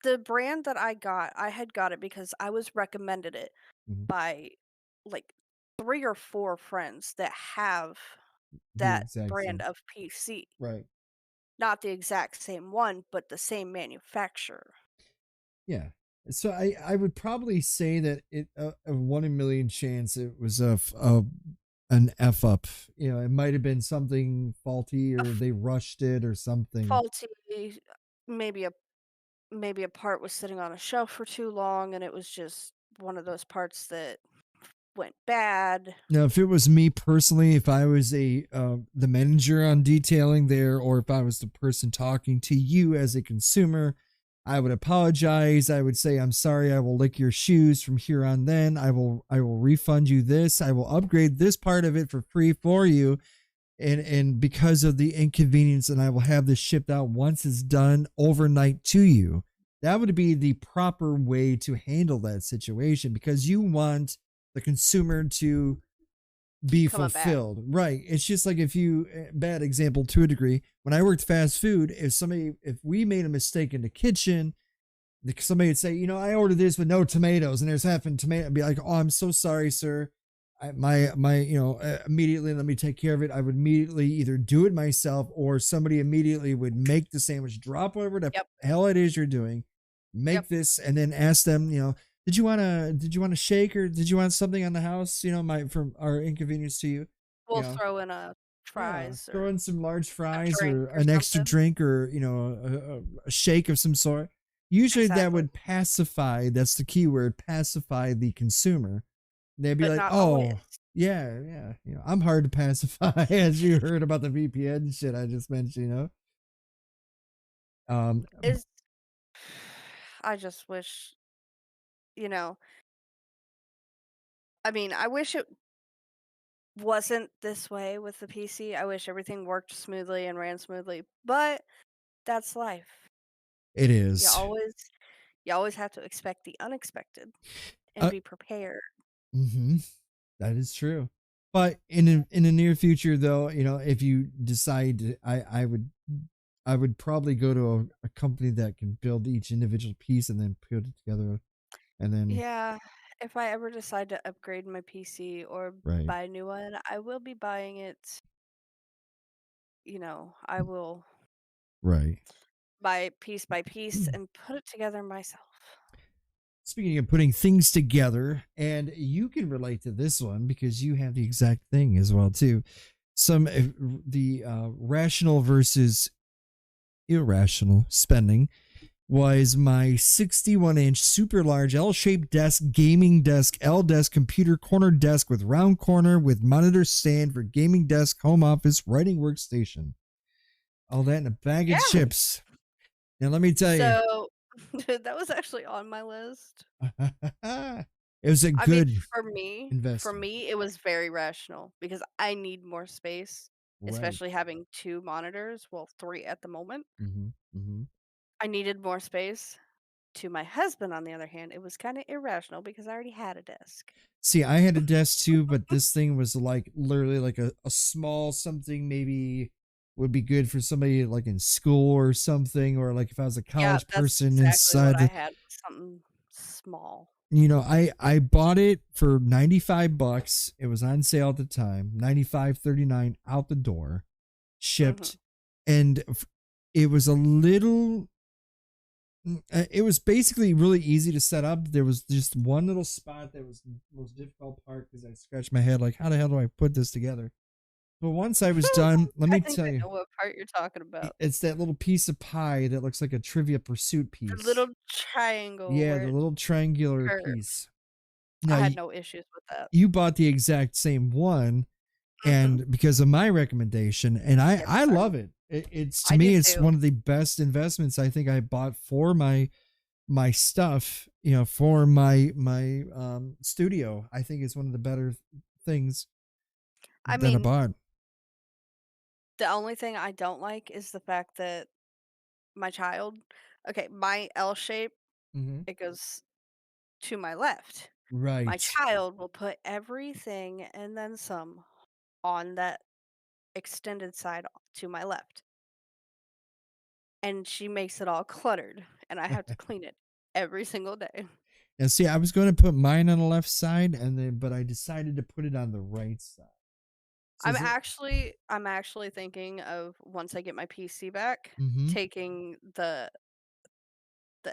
the brand that I had got it because I was recommended it Mhm. by like 3 or 4 friends that have The that exact brand same. of PC. Right. Not the exact same one, but the same manufacturer. Yeah. So I would probably say that a 1 in a million chance it was an f up. You know, it might have been something faulty A or they rushed it or something. faulty maybe a maybe a part was sitting on a shelf for too long and it was just one of those parts that went bad. Now, if it was me personally, if I was the manager on detailing there, or if I was the person talking to you as a consumer, I would apologize. I would say, "I'm sorry. I will lick your shoes from here on. Then I will refund you this. I will upgrade this part of it for free for you, and because of the inconvenience, and I will have this shipped out once it's done overnight to you." That would be the proper way to handle that situation because you want the consumer to Keep be coming back. fulfilled. Right. It's just like if you, bad example to a degree, when I worked fast food, if we made a mistake in the kitchen, somebody would say, I ordered this with no tomatoes and there's half a tomato. I'd be like, "Oh, I'm so sorry, sir. Immediately let me take care of it." I would immediately either do it myself or somebody immediately would make the sandwich, drop whatever the Yep. hell it is you're doing, Yep. make this, and then ask them, did you want a shake or did you want something on the house? My from our inconvenience to you, you We'll know. throw in a Yeah, fries throw or in some large a fries drink or or an extra something. drink or, a shake of some sort. Usually that Exactly. would pacify, that's the key word, pacify the consumer. They'd be But like, not always. "Oh, yeah, yeah, I'm hard to pacify," as you heard about the VPN shit I just mentioned. Um, Is I just wish, you know, I mean, I wish it wasn't this way with the PC. I wish everything worked smoothly and ran smoothly, but that's life. it You is. always you always have to expect the unexpected and Uh, be prepared. mhm, that is true. But in the near future, though, if you decide, I would probably go to a company that can build each individual piece and then put it together, and then Yeah, if I ever decide to upgrade my PC or right, buy a new one, I will be buying it, I will right. buy it piece by piece and put it together myself. Speaking of putting things together, and you can relate to this one because you have the exact thing as well too. Some the rational versus irrational spending was my 61-inch super large L-shaped desk, gaming desk, L-desk computer corner desk with round corner with monitor stand for gaming desk, home office, writing workstation. All that in a bag of Yeah. chips. Now let me tell you, So that was actually on my list. it was a I mean, good for investment. me, it was very rational because I need more space, Right. especially having 2 monitors, well, 3 at the moment. Hmm. Hmm. I needed more space. To my husband, on the other hand, it was kinda irrational because I already had a desk. See, I had a desk too, but this thing was like literally like a small something, maybe would be good for somebody like in school or something, or like if I was a Yeah, college that's person exactly what inside I the, had, was something small. I bought it for $95. It was on sale at the time, 95.39 out the door, Mhm. shipped, and it was a little it was basically really easy to set up. There was just one little spot that was the most difficult part because I scratched my head like, how the hell do I put this together? But once I was done, let I me think tell I you, know what part you're talking about. it's that little piece of pie that looks like a Trivia Pursuit The piece. little triangle Yeah, where the it little triangular curves. piece. Now I had no issues with that. you bought the exact same one, Mhm. and because of my recommendation, and I Yes, I sir. love it. It's to I do me, it's too. one of the best investments I think I bought for my stuff, for my studio. I think it's one of the better things I that I mean, bought. the only thing I don't like is the fact that my child okay, my L shape, Hmm. it goes to my left. My Right. child will put everything and then some on that extended side to my left, and she makes it all cluttered, and I have to clean it every single day. And see, I was going to put mine on the left side, and then but I decided to put it on the right side. So I'm actually thinking of once I get my PC back, mm-hmm, taking the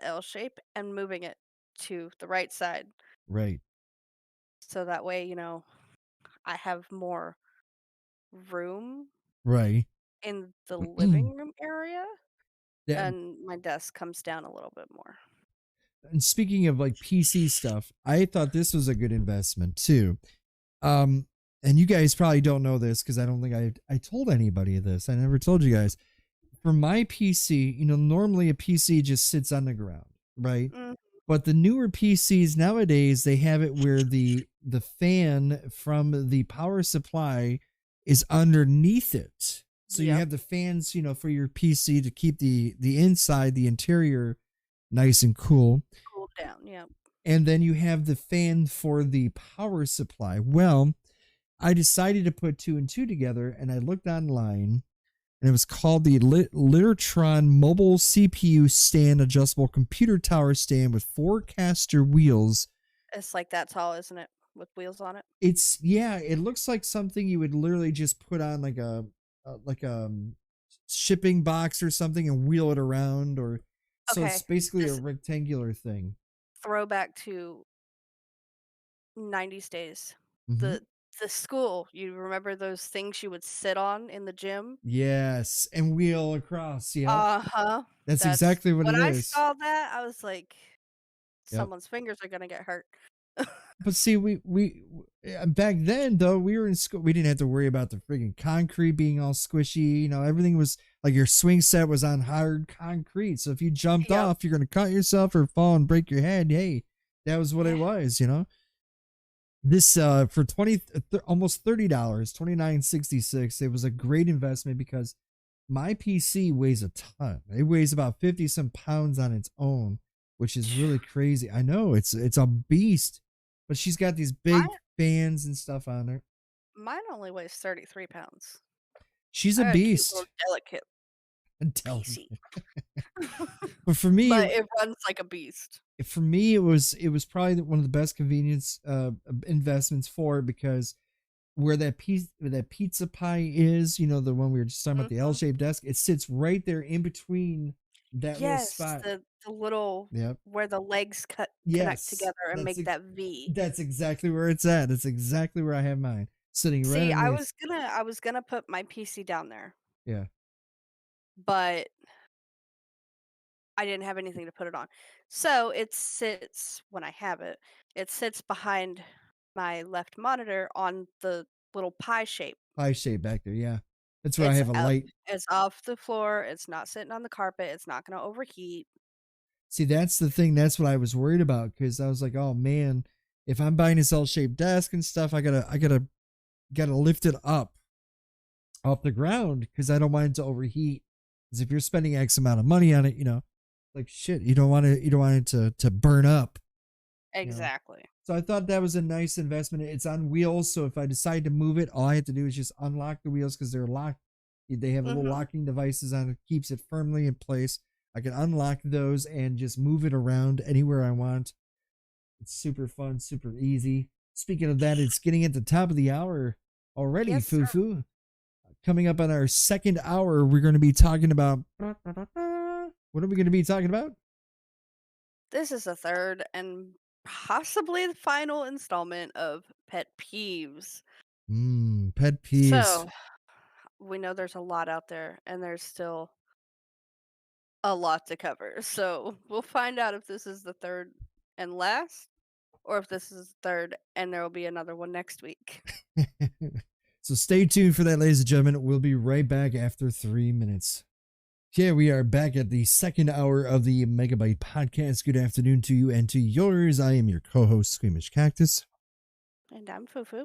L shape and moving it to the right side, right, so that way, I have more room right. in the And living room area, and my desk comes down a little bit more. speaking of like PC stuff, I thought this was a good investment too. Um, and you guys probably don't know this because I don't think I told anybody this. I never told you guys. For my PC, normally a PC just sits on the ground, right? Mm, But the newer PCs nowadays, they have it where the fan from the power supply is underneath it. So you yep, have the fans, for your PC to keep the inside, the interior nice and cool. cool down, yep. And then you have the fan for the power supply. Well, I decided to put two and two together and I looked online and it was called the Littertron Mobile CPU Stand Adjustable Computer Tower Stand with four caster wheels. It's like that tall, isn't it? With wheels on it? It's yeah, it looks like something you would literally just put on like a shipping box or something and wheel it around, or so it's Okay, basically a this rectangular thing. throwback to 90s days. Hmm. The the school. You remember those things you would sit on in the gym? Yes, and wheel across. Yep. Uh-huh. That's That's exactly what when it I is. saw that, I was like, Yep. "Someone's fingers are gonna get hurt." But see, back then though, we were in school. We didn't have to worry about the friggin' concrete being all squishy. You know, everything was like your swing set was on hard concrete. So if you jumped Yep. off, you're gonna cut yourself or fall and break your head. Hey, that was what it Yeah. was. You know, this for almost $30, 29.66. It was a great investment because my PC weighs a ton. It weighs about 50 some pounds on its own, which is really crazy. I know it's a beast, but she's got these big Mine fans and stuff on her. mine only weighs 33 pounds. She's a I got a cute little beast. delicate I'm telling PC. you. But for me, But it runs like a beast. it was probably one of the best convenience investments for it because where that pizza pie is, you know, the one we were just talking about, the Mhm. L-shaped desk, it sits right there in between that little Yes, spot. the little Yep. where the legs connect Yes. together and make that V. That's exactly where it's at. That's exactly where I have mine. Sitting right See, underneath. I was gonna put my PC down there, Yeah. but I didn't have anything to put it on. So it sits when I have it, it sits behind my left monitor on the little pie shape. Pie shape back there. Yeah. That's where I It's have a out light. it's off the floor, it's not sitting on the carpet, it's not gonna overheat. See, that's the thing. That's what I was worried about because I was like, oh man, if I'm buying this L-shaped desk and stuff, I gotta lift it up off the ground because I don't want it to overheat. Because if you're spending X amount of money on it, you know, like shit, you don't want it to burn up, you know. Exactly. So I thought that was a nice investment. It's on wheels, so if I decide to move it, all I have to do is just unlock the wheels because they're locked. They have little Mhm. locking devices on it, keeps it firmly in place. I can unlock those and just move it around anywhere I want. It's super fun, super easy. Speaking of that, it's getting at the top of the hour already, Yes, sir. Fufu. Coming up on our second hour, we're going to be talking about. What are we going to be talking about? This is the 3rd and possibly the final installment of Pet Peeves. Pet peeves. So, we know there's a lot out there, and there's still a lot to cover. So, we'll find out if this is the 3rd and last, or if this is the 3rd and there will be another one next week. So stay tuned for that, ladies and gentlemen. We'll be right back after 3 minutes. Yeah, we are back at the second hour of the Megabyte podcast. Good afternoon to you and to yours. I am your co-host, Squeamish Cactus. And I'm Fufu.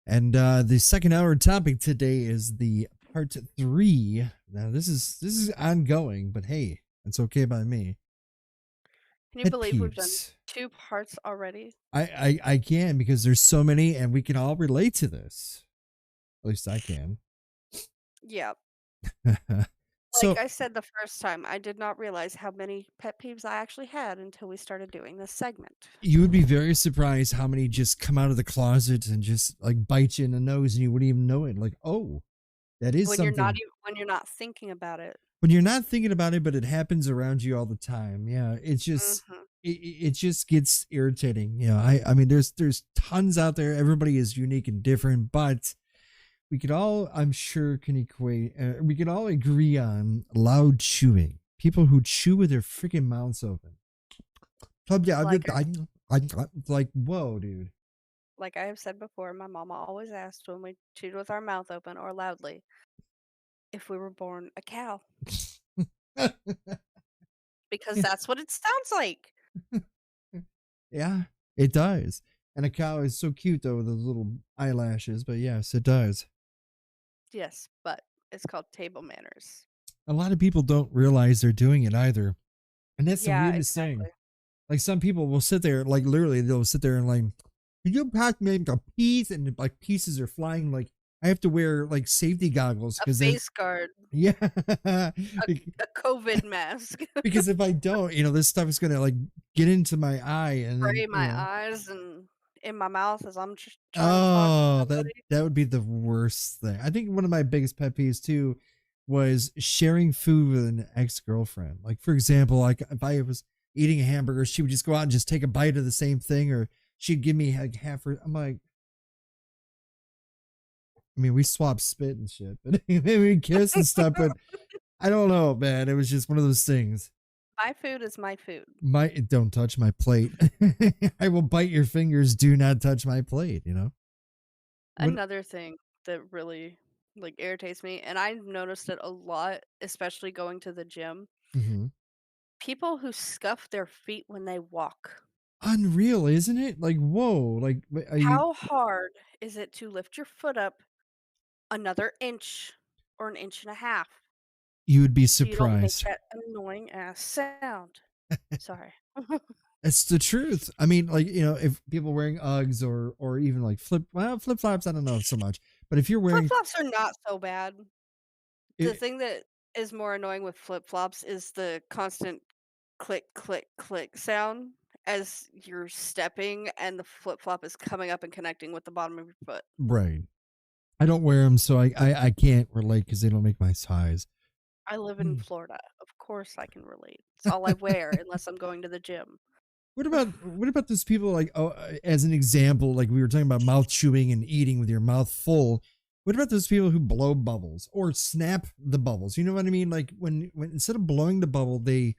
And the second hour topic today is the part three. Now this is ongoing, but hey, it's okay by me. Can you Pet believe we've done peeves. 2 parts already? I can because there's so many and we can all relate to this. At least I can. Yeah. Like So I said the first time, I did not realize how many pet peeves I actually had until we started doing this segment. you would be very surprised how many just come out of the closet and just like bite you in the nose and you wouldn't even know it. Like, oh, that is something When you're not thinking about it. when you're not thinking about it, but it happens around you all the time. Yeah, it's just Mhm. it just gets irritating. You know, I mean, there's tons out there. Everybody is unique and different, but we could all, I'm sure, can equate. We could all agree on loud chewing. People who chew with their freaking mouths open. Like I Like, whoa, dude. like I have said before, my mama always asked when we chewed with our mouth open or loudly if we were born a cow, because that's what it sounds like. Yeah, it does. And a cow is so cute though with those little eyelashes, but yes, it does. Yes, but it's called table manners. A lot of people don't realize they're doing it either. And that's the Yeah, weirdest thing. exactly. Like some people will sit there, like literally they'll sit there and like, can you pass me a piece? And like pieces are flying. Like I have to wear like safety goggles A because then face guard, yeah. a COVID mask, Because if I don't, you know, this stuff is gonna like get into my eye and then, spray you my know, eyes and in my mouth as I'm trying to talk to oh, that somebody. that would be the worst thing. I think one of my biggest pet peeves too was sharing food with an ex-girlfriend. Like for example, like if I was eating a hamburger, she would just go out and just take a bite of the same thing, or she'd give me like half her. I'm like, I mean, we swapped spit and shit, but we kissed and stuff. But I don't know, man. It was just one of those things. My food is my food. My don't touch my plate. I will bite your fingers. Do not touch my plate. You know what? Another thing that really, like, irritates me, and I've noticed it a lot, especially going to the gym, Mm-hmm. people who scuff their feet when they walk. Unreal, isn't it? Like, whoa! Like, are you? How hard is it to lift your foot up another inch or an inch and a half You would be so you don't make surprised. that annoying ass sound? Sorry. It's the truth. I mean, like, if people wearing Uggs or even like flip flops, I don't know so much. But if you're wearing Flip-flops are not so bad. The it, thing that is more annoying with flip-flops is the constant click, click, click sound as you're stepping and the flip-flop is coming up and connecting with the bottom of your foot. right, I don't wear them, so I can't relate because they don't make my size. I live in Mm. Florida. Of course I can relate. It's all I wear unless I'm going to the gym. What about those people like as an example, like we were talking about mouth chewing and eating with your mouth full. What about those people who blow bubbles or snap the bubbles? You know what I mean? Like when instead of blowing the bubble, they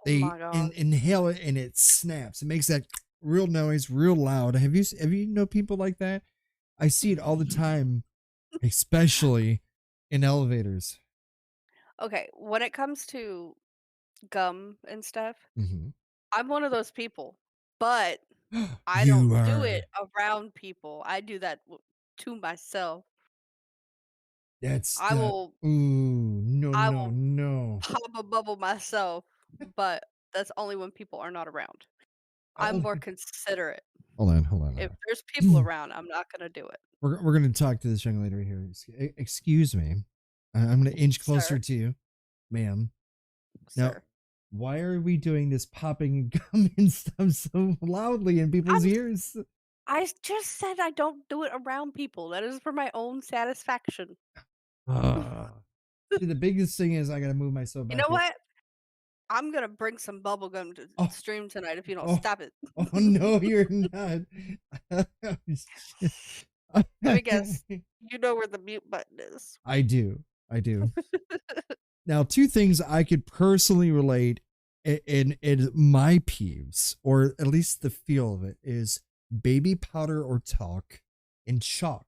Oh my god. inhale it and it snaps. It makes that real noise, real loud. Have you know people like that? I see it all the time, especially in elevators. Okay, when it comes to gum and stuff, Hmm. I'm one of those people, but I don't You do it are. around people. I do that to myself. That's I the. will Ooh, no, I no, will no. pop a bubble myself, but that's only when people are not around. I'm Oh, more considerate. hold on, If hold there's people on. around, I'm not gonna do it. We're gonna talk to this young lady right here. Excuse me. I'm gonna inch closer Sir, to you, ma'am. Now, sir. why are we doing this popping gum and stuff so loudly in people's I'm ears? just said I don't do it around people. That is for my own satisfaction. Ah. See, the biggest thing is I gotta move myself You know back up. what? I'm gonna bring some bubble gum to Oh, stream tonight if you don't oh, stop it. oh no, you're not. Oh, shit. Let me guess. You know where the mute button is. I do. I do. Now, two things I could personally relate in my peeves, or at least the feel of it, is baby powder or talc and chalk,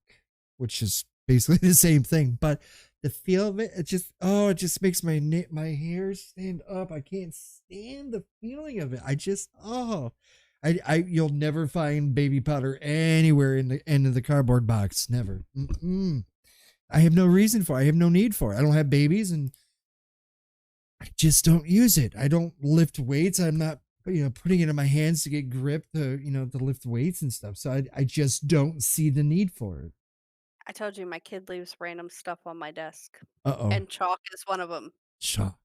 which is basically the same thing. But the feel of it, it just makes my hairs stand up. I can't stand the feeling of it. You'll never find baby powder anywhere in the end of the cardboard box. Never. Mm-mm. I have no reason for it. I have no need for it. I don't have babies and I just don't use it. I don't lift weights. I'm not, putting it in my hands to get grip to lift weights and stuff. So I just don't see the need for it. I told you my kid leaves random stuff on my desk, Uh oh. and chalk is one of them. Chalk.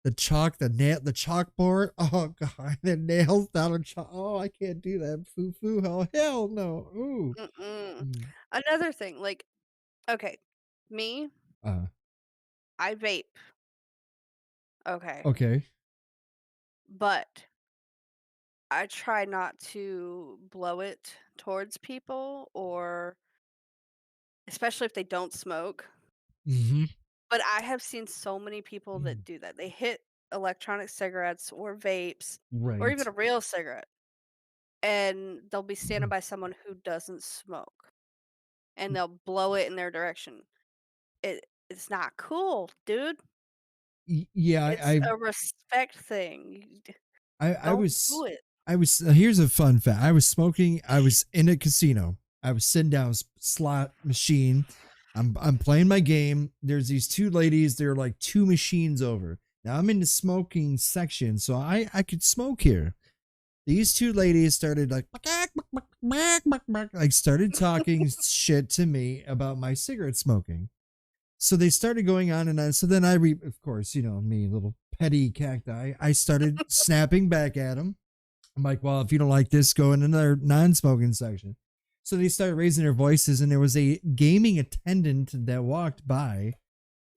The chalk, the chalkboard. Oh god, the nails down on chalk. Oh, I can't do that. Foo foo. Oh hell no. Ooh. Mm-mm. Mm. Another thing, like, okay, me, Uh. I vape, okay, Okay. but I try not to blow it towards people or especially if they don't smoke. Mm-hmm. But I have seen so many people that do that. They hit electronic cigarettes or vapes or even Right. a real cigarette, and they'll be standing by someone who doesn't smoke, and they'll blow it in their direction. It's not cool, dude. Yeah, It's a respect thing. I Don't do was it. here's a fun fact. I was in a casino. I was sitting down slot machine. I'm playing my game. There's these two ladies, they're like two machines over. Now I'm in the smoking section, so I could smoke here. These two ladies started like started talking shit to me about my cigarette smoking. So they started going on and on. So then of course, me, little petty cacti, I started snapping back at them. I'm like, well, if you don't like this, go in another non-smoking section. So they started raising their voices, and there was a gaming attendant that walked by,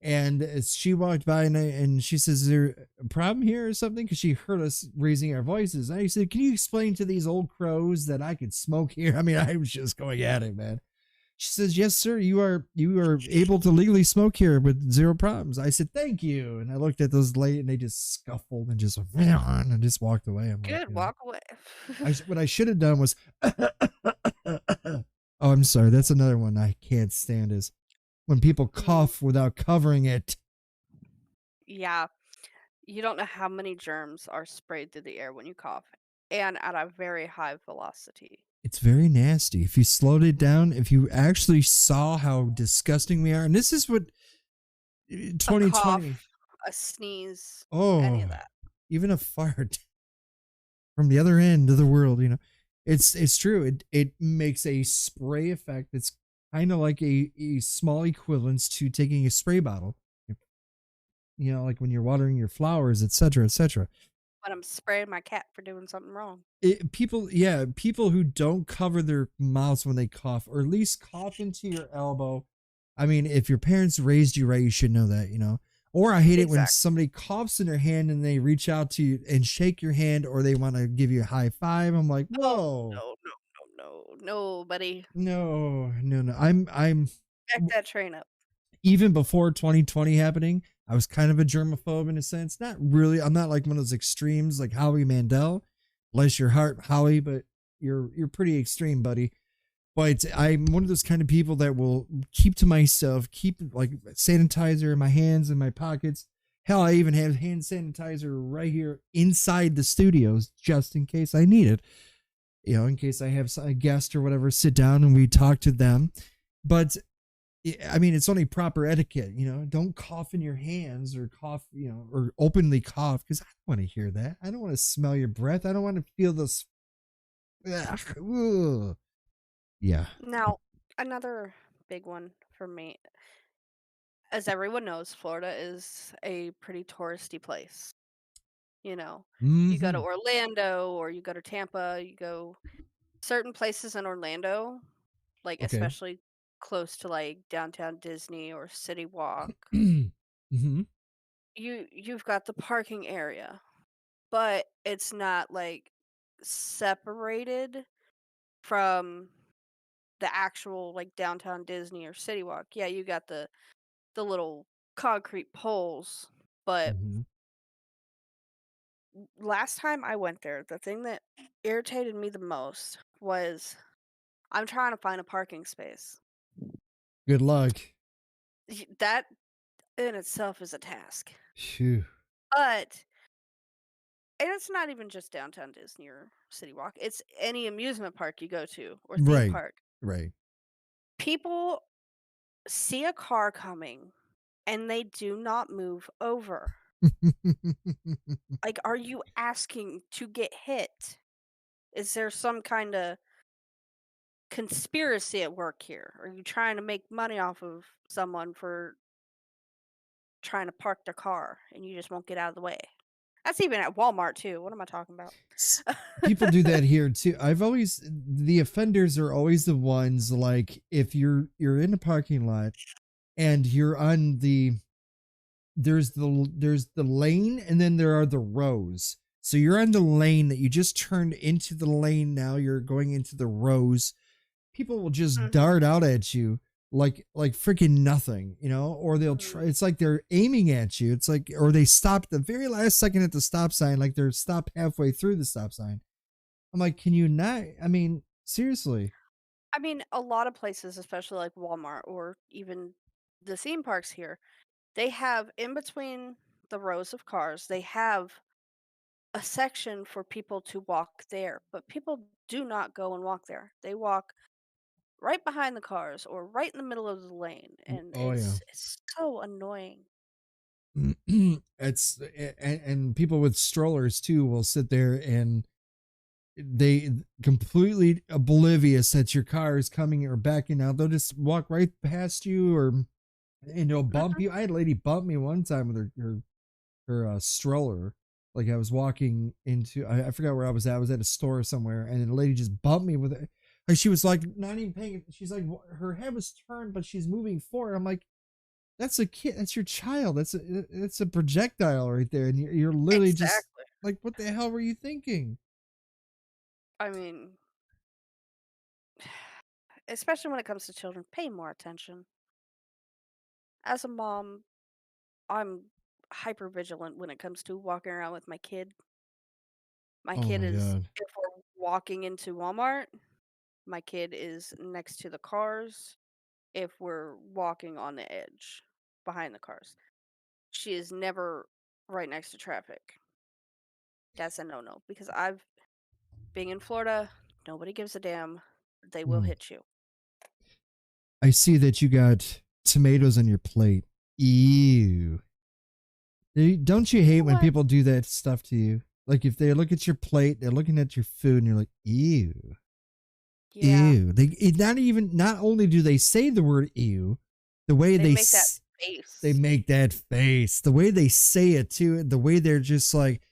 and as she walked by, and she says, "Is there a problem here or something?" Because she heard us raising our voices. And I said, "Can you explain to these old crows that I could smoke here?" I mean, I was just going at it, man. She says, "Yes, sir. You are able to legally smoke here with zero problems." I said, "Thank you." And I looked at those late, and they just scuffled and just and just walked away. I'm like, Good, you know, walk away. what I should have done was, oh, I'm sorry. That's another one I can't stand is when people Mm, cough without covering it. yeah, you don't know how many germs are sprayed through the air when you cough, and at a very high velocity. It's very nasty. If you slowed it down, if you actually saw how disgusting we are, and this is what A 2020. cough, a sneeze, any Oh, of that. even a fart from the other end of the world, you know. It's true. It makes a spray effect. It's kind of like a small equivalence to taking a spray bottle. You know, like when you're watering your flowers, etc., etc. When I'm spraying my cat for doing something wrong. People, yeah, people who don't cover their mouths when they cough, or at least cough into your elbow. I mean, if your parents raised you right, you should know that, you know. Or I hate it when Exactly. somebody coughs in their hand and they reach out to you and shake your hand, or they want to give you a high five. I'm like, Oh, whoa, no, no, no, no, no, buddy. no, no, no. I'm Back that train up. even before 2020 happening, I was kind of a germaphobe in a sense. Not really. I'm not like one of those extremes like Howie Mandel. Bless your heart, Howie, but you're pretty extreme, buddy. But I'm one of those kind of people that will keep to myself, keep like sanitizer in my hands and my pockets. Hell, I even have hand sanitizer right here inside the studios just in case I need it. You know, in case I have a guest or whatever sit down and we talk to them. But I mean, it's only proper etiquette, you know. Don't cough in your hands or cough, you know, or openly cough because I don't want to hear that. I don't want to smell your breath. I don't want to feel this. Ugh. Yeah. Now, another big one for me, as everyone knows, Florida is a pretty touristy place. You know, you go to Hmm. Orlando or you go to Tampa, you go certain places in Orlando, like Okay. especially close to like downtown Disney or City Walk. Hmm. You've got the parking area, but it's not like separated from the actual like downtown Disney or City Walk. Yeah, you got the little concrete poles, but Hmm. last time I went there, the thing that irritated me the most was I'm trying to find a parking space. Good luck. That in itself is a task. Phew. But and it's not even just downtown Disney or City Walk. It's any amusement park you go to or theme Right. park. Right. People see a car coming and they do not move over. Like, are you asking to get hit? Is there some kind of conspiracy at work here? Are you trying to make money off of someone for trying to park their car and you just won't get out of the way? That's even at Walmart too. What am I talking about? S- People do that here too. I've always the offenders are always the ones like if you're in a parking lot and you're on there's the lane and then there are the rows. So you're on the lane that you just turned into the lane now you're going into the rows. People will just Mhm, dart out at you like freaking nothing, you know, or they'll try mhm. it's like they're aiming at you. It's like or they stop the very last second at the stop sign like they're stopped halfway through the stop sign. I'm like, can you not? I mean, seriously. I mean, a lot of places, especially like Walmart or even the theme parks here, they have in between the rows of cars, they have a section for people to walk there, but people do not go and walk there. They walk right behind the cars or right in the middle of the lane, and Oh yeah. it's so annoying. It's and people with strollers too will sit there and they completely oblivious that your car is coming or backing out. They'll just walk right past you or and they'll bump Mhm, you. I had a lady bump me one time with her stroller. Like I was walking into I forgot where I was at. I was at a store somewhere and the lady just bumped me with it. And she was like not even paying. She's like her head was turned, but she's moving forward. I'm like, that's a kid. That's your child. That's a projectile right there, and you're literally just exactly. like, what the hell were you thinking? I mean, especially when it comes to children, pay more attention. As a mom, I'm hyper vigilant when it comes to walking around with my kid. My Oh kid my is god. if we're walking into Walmart, my kid is next to the cars. If we're walking on the edge behind the cars, she is never right next to traffic. That's a no-no because I've being in Florida, nobody gives a damn. They will Mm. hit you. I see that you got tomatoes on your plate. Ew. Don't you You hate know when what? people do that stuff to you? Like if they look at your plate, they're looking at your food, and you're like, ew, Yeah, ew. Not only do they say the word ew, the way they make that they face. make that face, the way they say it too, the way they're just like,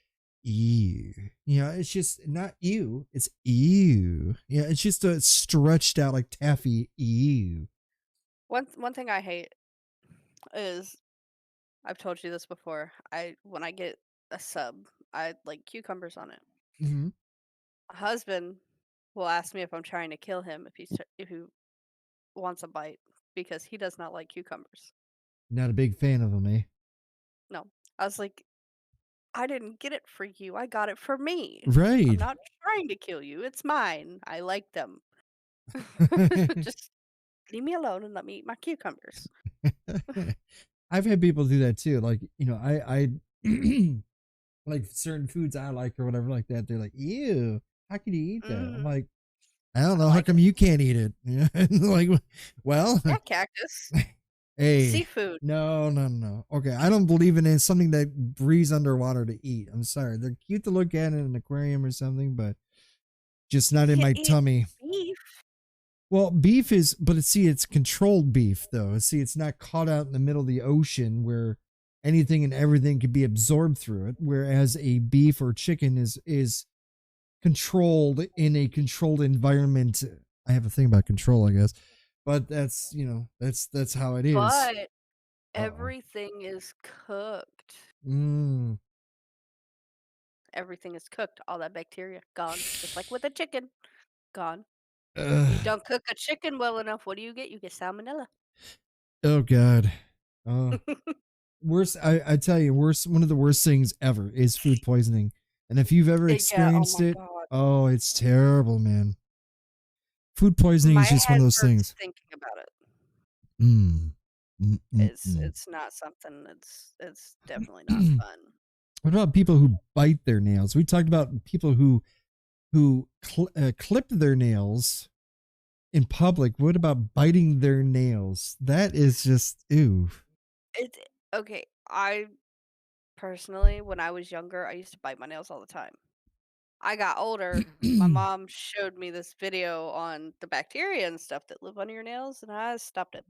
ew. You know, it's just not ew, it's ew. Yeah, it's just a stretched out like taffy ew. One thing I hate is I've told you this before. I when I get a sub, I like cucumbers on it. Mm-hmm. My husband will ask me if I'm trying to kill him if he wants a bite because he does not like cucumbers. Not a big fan of them, eh? No, I was like, I didn't get it for you. I got it for me. I'm Right. not trying to kill you. It's mine. I like them. Just leave me alone and let me eat my cucumbers. I've had people do that too. Like, you know, I like certain foods I like or whatever like that. They're like, ew, how can you eat that? I'm Mhm. like, I don't I know. How like come it. you can't eat it? Yeah. Like, well, Yeah, cactus. hey, Seafood. no, no, no. Okay. I don't believe in it. Something that breathes underwater to eat. I'm sorry. They're cute to look at in an aquarium or something, but just You not in can't my eat tummy. beef. Well, beef is, but see, it's controlled beef though. See, it's not caught out in the middle of the ocean where anything and everything could be absorbed through it. Whereas a beef or chicken is controlled in a controlled environment. I have a thing about control, I guess, but that's that's how it is. But Uh oh. everything is cooked. Mm. Everything is cooked. All that bacteria gone. Just like with a chicken, gone. You Ugh. don't cook a chicken well enough, what do you get? You get salmonella. Oh God. Oh, worst. I tell you, worst. One of the worst things ever is food poisoning, and if you've ever Yeah, oh experienced my it, god. oh, it's terrible, man. Food poisoning My is just one head of those hurts things. thinking about it. Mm. Mm, mm, mm. It's not something it's definitely not fun. What about people who bite their nails? We talked about people who clip their nails in public. What about biting their nails? That is just ew. It okay, I personally, when I was younger, I used to bite my nails all the time. I got older, my mom showed me this video on the bacteria and stuff that live on your nails, and I stopped it.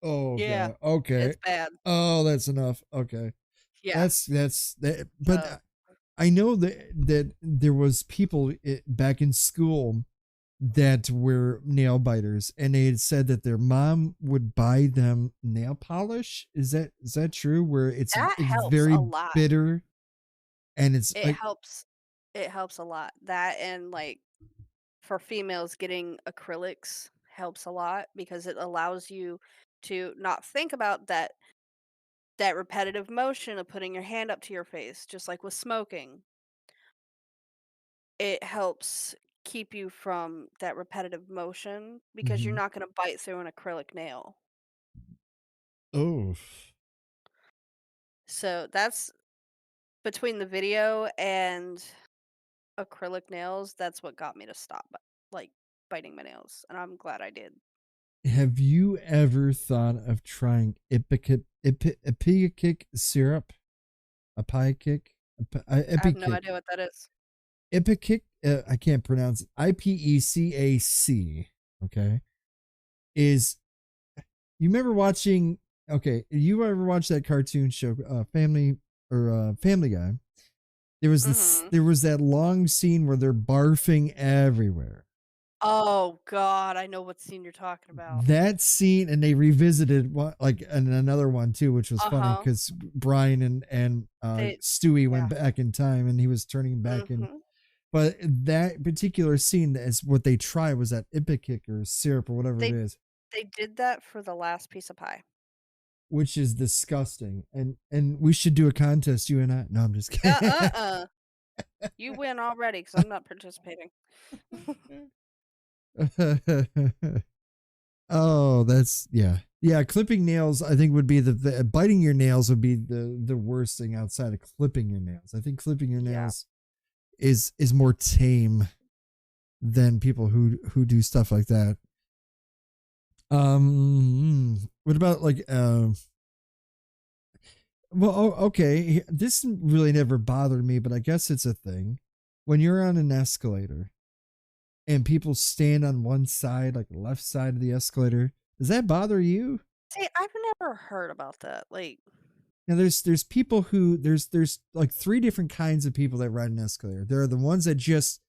Oh Yeah, god. Okay. it's bad. Oh, that's enough. Okay. Yeah, That's that. But so I know that there was people back in school that were nail biters, and they had said that their mom would buy them nail polish. Is that true? Where that it's helps very a lot. bitter, and it's It like, helps it helps a lot. That and, like, for females, getting acrylics helps a lot because it allows you to not think about that repetitive motion of putting your hand up to your face, just like with smoking. It helps keep you from that repetitive motion because you're mhm. not gonna bite through an acrylic nail. Oh, So that's between the video and acrylic nails, that's what got me to stop, like, biting my nails, and I'm glad I did. have you ever thought of trying ipecac syrup? Ipecac, I have no ipecac, idea what that is. ipecac. I can't pronounce it. IPECAC. Okay, is you remember watching? Okay, you ever watch that cartoon show, Family Guy? Mhm. There was that long scene where they're barfing everywhere. Oh god, I know what scene you're talking about. That scene, and they revisited one like and another one too, which was funny Uh-huh. because Brian and They Stewie went yeah. back in time, and he was turning back in Mhm. But that particular scene is what they try was that Ipecac or syrup or whatever it They is, they did that for the last piece of pie. which is disgusting. And we should do a contest, you and I. No, I'm just kidding. Uh. You win already because 'cause I'm not participating. Oh, that's yeah. Yeah, clipping nails I think would be the biting your nails would be the worst thing outside of clipping your nails. I think clipping your Yeah. nails is more tame than people who do stuff like that. What about like well, okay, this really never bothered me, but I guess it's a thing. When you're on an escalator and people stand on one side, like the left side of the escalator, does that bother you? See, I've never heard about that, like Now there's people who there's like three different kinds of people that ride an escalator. There are the ones that just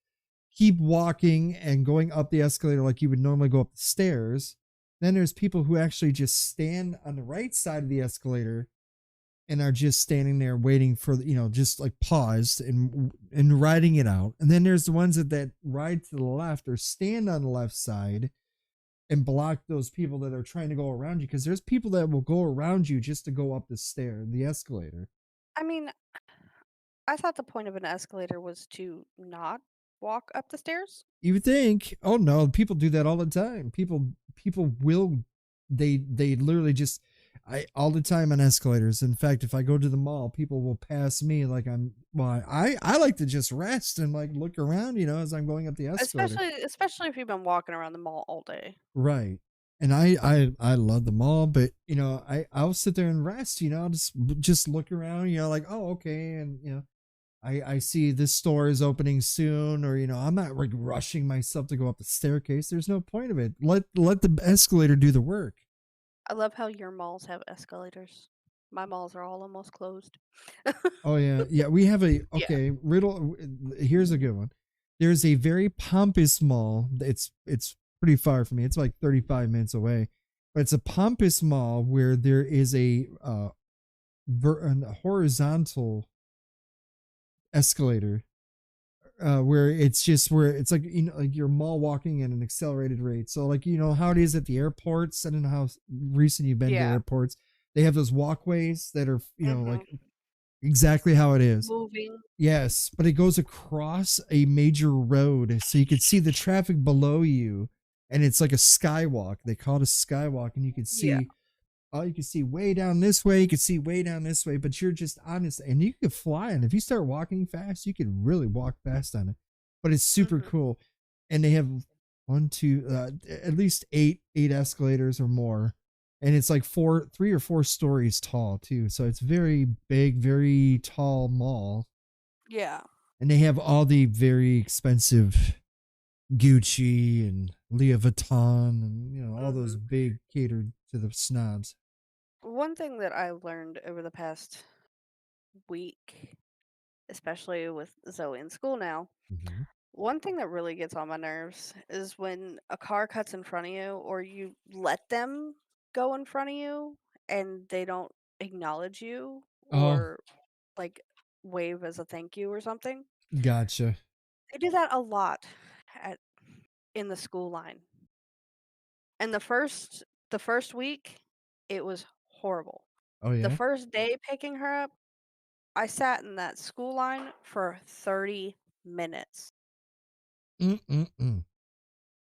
keep walking and going up the escalator like you would normally go up the stairs. Then there's people who actually just stand on the right side of the escalator and are just standing there waiting for just like paused and riding it out. And then there's the ones that ride to the left or stand on the left side and block those people that are trying to go around you, because there's people that will go around you just to go up the stair, the escalator. I mean, I thought the point of an escalator was to not walk up the stairs. You would think, oh no, people do that all the time. People will they literally just I all the time on escalators. In fact, if I go to the mall, people will pass me like I like to just rest and like look around, as I'm going up the escalator. Especially if you've been walking around the mall all day. Right. And I love the mall, but I'll sit there and rest, I'll just look around, like, oh, okay, and I see this store is opening soon, or I'm not like rushing myself to go up the staircase. There's no point of it. Let the escalator do the work. I love how your malls have escalators. My malls are all almost closed. Oh yeah, yeah. We have a Yeah. okay riddle. Here's a good one. There's a very pompous mall. It's pretty far from me. It's like 35 minutes away, but it's a pompous mall where there is a horizontal escalator, where it's just where it's like like you're mall walking at an accelerated rate. So like how it is at the airports. I don't know how recent you've been to Yeah. airports. They have those walkways that are Mhm. like exactly how it is. Moving. Yes, but it goes across a major road, so you can see the traffic below you, and it's like a skywalk. They call it a skywalk, and Yeah. you can see way down this way, you can see way down this way, but you're just on this, and you can fly. And if you start walking fast, you can really walk fast on it. But it's super Mhm. cool, and they have one, two, at least eight escalators or more, and it's like 3 or 4 stories tall too. So it's very big, very tall mall, Yeah. and they have all the very expensive Gucci and Louis Vuitton and all those Mhm. big catered to the snobs. One thing that I learned over the past week, especially with Zoe in school now, Mhm. one thing that really gets on my nerves is when a car cuts in front of you or you let them go in front of you and they don't acknowledge you Oh, or like wave as a thank you or something. gotcha. They do that a lot at in the school line. And the first week, it was horrible. Oh The yeah. first day picking her up, I sat in that school line for 30 minutes Mm-mm-mm.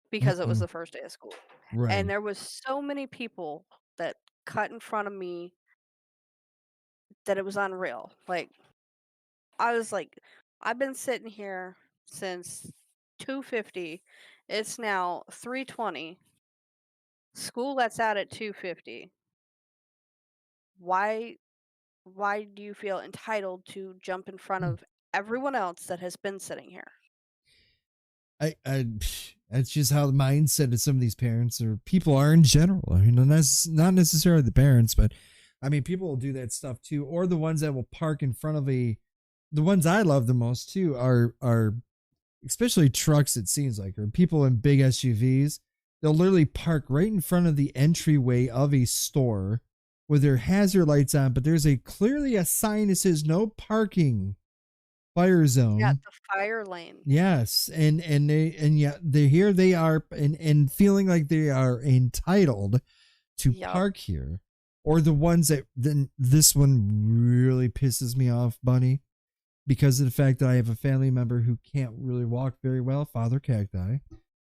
because it was Mm-mm. the first day of school. And Right. there was so many people that cut in front of me that it was unreal. Like I was like, I've been sitting here since 2:50. It's now 3:20. School lets out at 2:50. Why why do you feel entitled to jump in front Mm. of everyone else that has been sitting here? I that's just how the mindset of some of these parents or people are in general. I mean, and that's not necessarily the parents, but I mean, people will do that stuff too, or the ones that will park in front of the ones I love the most too are especially trucks. It seems like, or people in big SUVs. They'll literally park right in front of the entryway of a store with their hazard lights on, but there's clearly a sign that says no parking. fire Yeah, zone. the fire lane. Yes, and yet they here they are and feeling like they are entitled to Yep. park here, or the ones that then this one really pisses me off, Bunny, because of the fact that I have a family member who can't really walk very well, Father Cacti.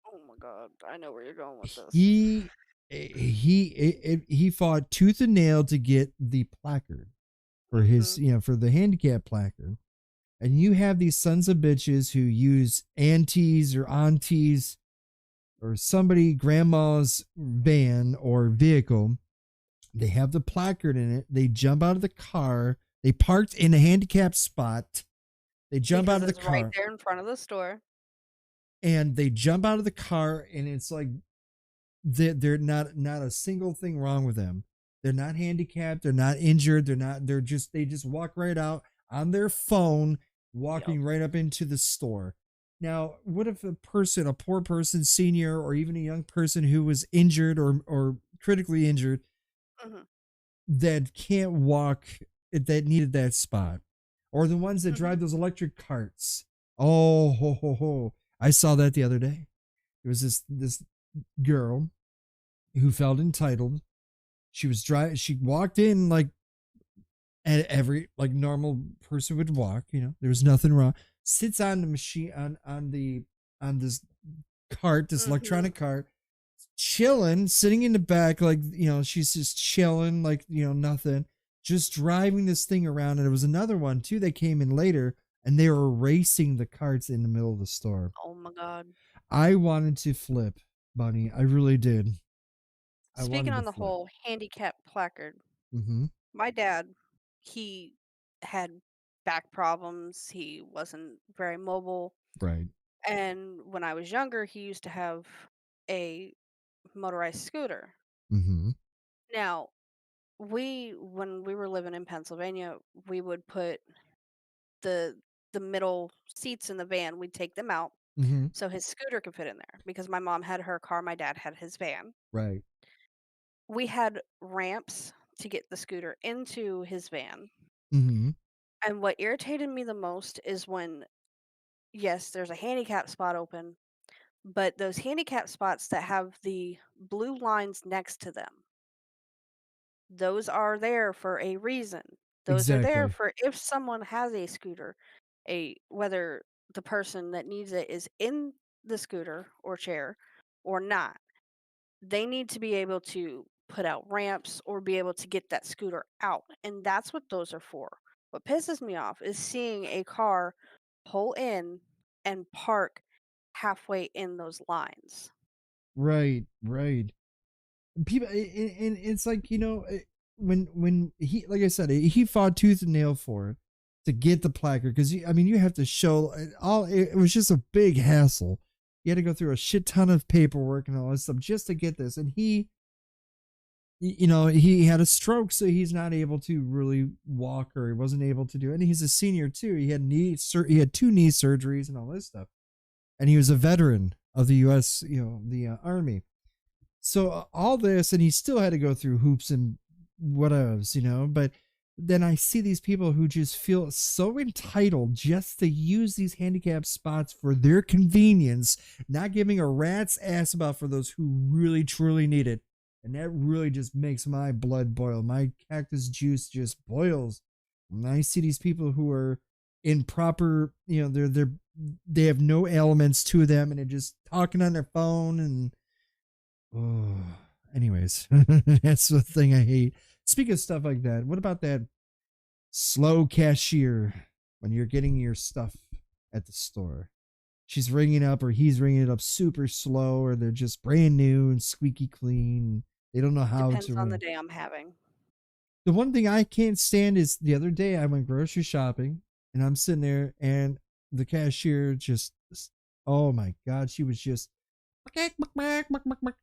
Oh my god, I know where you're going with this. He fought tooth and nail to get the placard for his, Mhm. you know, for the handicap placard. And you have these sons of bitches who use aunties or somebody grandma's van or vehicle. They have the placard in it. They jump out of the car. They parked in a handicapped spot. They jump out Because of the it's right car there in front of the store. and they jump out of the car, and it's like they're not a single thing wrong with them. They're not handicapped. They're not injured. They're not. They just walk right out on their phone, Yep. walking right up into the store. Now, what if a poor person, senior, or even a young person who was injured or critically injured, Mhm. that can't walk, that needed that spot, or the ones that Mhm. drive those electric carts? Oh, ho, ho, ho. I saw that the other day. It was this girl who felt entitled. She was driving. She walked in like every like normal person would walk. You know, there was nothing wrong. Sits on the machine on this cart, this Mhm. electronic cart, chilling, sitting in the back, like, you know, she's just chilling, like, you know, nothing, just driving this thing around. And there was another one too that came in later, and they were racing the carts in the middle of the store. Oh my god. I wanted to flip, Bunny. I really did. I Speaking wanted to on the flip. whole handicap placard, Mm-hmm. my dad, he had back problems. He wasn't very mobile. Right. And when I was younger, he used to have a motorized scooter. Mm-hmm. Now, when we were living in Pennsylvania, we would put the the middle seats in the van, we'd take them out Mm-hmm. so his scooter could fit in there because my mom had her car, my dad had his van. Right. We had ramps to get the scooter into his van. Mm-hmm. And what irritated me the most is when, yes, there's a handicap spot open, but those handicap spots that have the blue lines next to them, those are there for a reason. Those are there Exactly. for if someone has a scooter, a whether the person that needs it is in the scooter or chair or not, they need to be able to put out ramps or be able to get that scooter out. And that's what those are for. What pisses me off is seeing a car pull in and park halfway in those lines. Right. Right. People, and it's like, you know, when he, like I said, he fought tooth and nail for it to get the placard, because I mean, you have to show all. It was just a big hassle. You had to go through a shit ton of paperwork and all this stuff just to get this. And you know, he had a stroke, so he's not able to really walk, or he wasn't able to do it. And he's a senior too. He had two knee surgeries and all this stuff. And he was a veteran of the U.S., you know, the Army. So all this, and he still had to go through hoops and whatevs, you know. But then I see these people who just feel so entitled just to use these handicap spots for their convenience, not giving a rat's ass about for those who really truly need it. And that really just makes my blood boil. My cactus juice just boils when I see these people who are in proper, you know, they have no elements to them, and they're just talking on their phone. And oh, anyways, that's the thing I hate. Speaking of stuff like that, what about that slow cashier when you're getting your stuff at the store? She's ringing up, or he's ringing it up super slow, or they're just brand new and squeaky clean. They don't know how to Depends on the ring. day I'm having. The one thing I can't stand is the other day I went grocery shopping, and I'm sitting there, and the cashier just, oh my God, she was just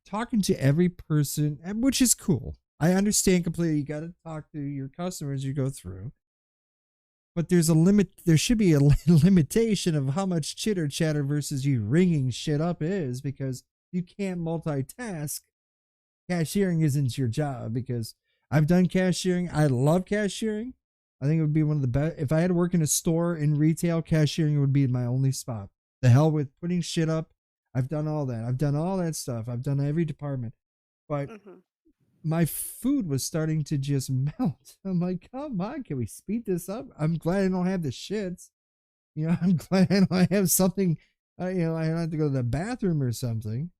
talking to every person, which is cool. I understand completely. You got to talk to your customers you go through, but there's a limit. There should be a limitation of how much chitter chatter versus you ringing shit up is, because you can't multitask. Cashiering isn't your job, because I've done cashiering. I love cashiering. I think it would be one of the best. If I had to work in a store in retail, cashiering would be my only spot. The hell with putting shit up. I've done all that. I've done all that stuff. I've done every department. But Hmm. my food was starting to just melt. I'm like, come on, can we speed this up? I'm glad I don't have the shits. I'm glad I don't have something. I don't have to go to the bathroom or something.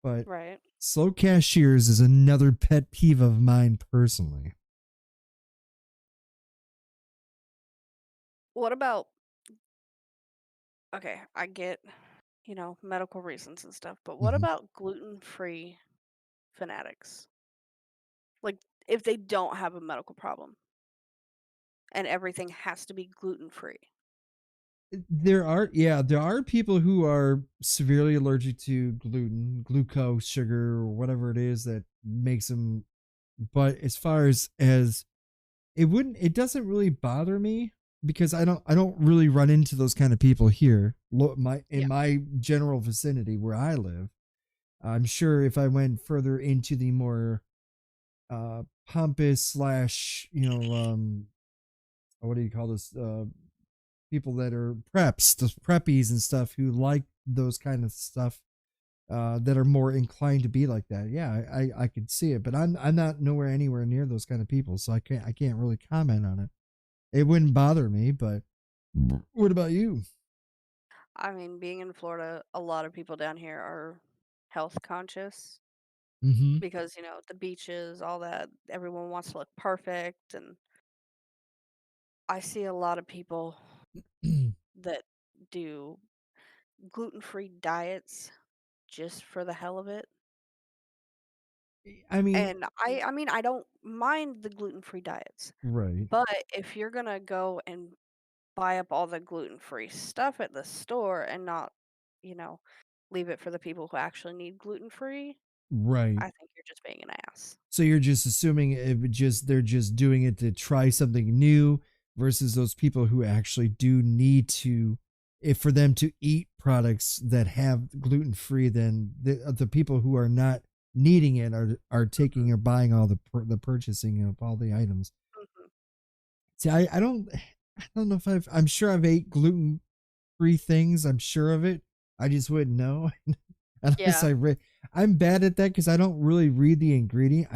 But Right. slow cashiers is another pet peeve of mine personally. What about, okay, I get, medical reasons and stuff, but what Mhm. about gluten-free fanatics? Like, if they don't have a medical problem and everything has to be gluten-free. There are people who are severely allergic to gluten, glucose, sugar, or whatever it is that makes them. But as far as it doesn't really bother me because I don't really run into those kind of people here. My in Yeah. my general vicinity where I live. I'm sure if I went further into the more pompous slash what do you call this people that are preps, the preppies and stuff who like those kind of stuff that are more inclined to be like that. Yeah, I could see it, but I'm not nowhere anywhere near those kind of people, so I can't really comment on it. It wouldn't bother me, but what about you? I mean, being in Florida, a lot of people down here are health conscious Mm-hmm. because, the beaches, all that, everyone wants to look perfect. And I see a lot of people that do gluten-free diets just for the hell of it. I mean, And I mean, I don't mind the gluten-free diets, right. but if you're gonna go and buy up all the gluten-free stuff at the store and not, you know, leave it for the people who actually need gluten-free, Right. I think you're just being an ass. So you're just assuming they're just doing it to try something new versus those people who actually do need to, if for them to eat products that have gluten free, then the people who are not needing it are taking or buying all the purchasing of all the items. Mhm. See, I don't know if I'm sure I've ate gluten free things. I'm sure of it. I just wouldn't know unless Yeah. I read. I'm bad at that because I don't really read the ingredient.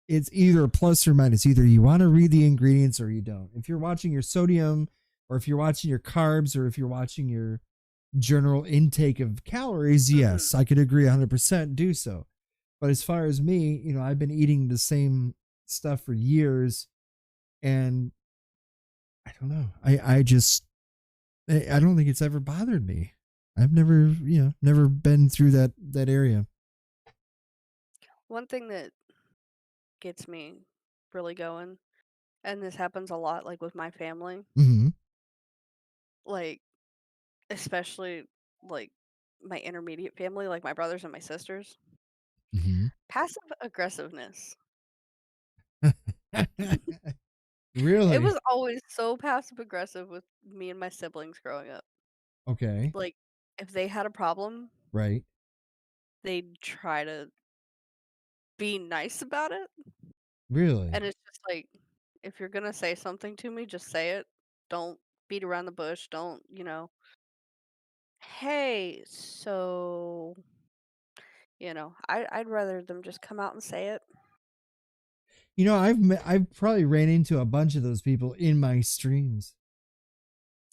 It's either a plus or minus. Either you want to read the ingredients or you don't. If you're watching your sodium, or if you're watching your carbs, or if you're watching your general intake of calories, Mhm. yes, I could agree 100% do so. But as far as me, I've been eating the same stuff for years, and I don't know. I don't think it's ever bothered me. I've never been through that area. One thing that gets me really going, and this happens a lot, like, with my family, Mm-hmm. like, especially, like, my intermediate family, like my brothers and my sisters, Mm-hmm. passive aggressiveness. It Really? was always so passive aggressive with me and my siblings growing up. Okay. Like, if they had a problem, Right. they'd try to be nice about it, Really? and it's just like, if you're gonna say something to me, just say it. Don't beat around the bush. Don't, "Hey, so," I'd rather them just come out and say it. I've probably ran into a bunch of those people in my streams.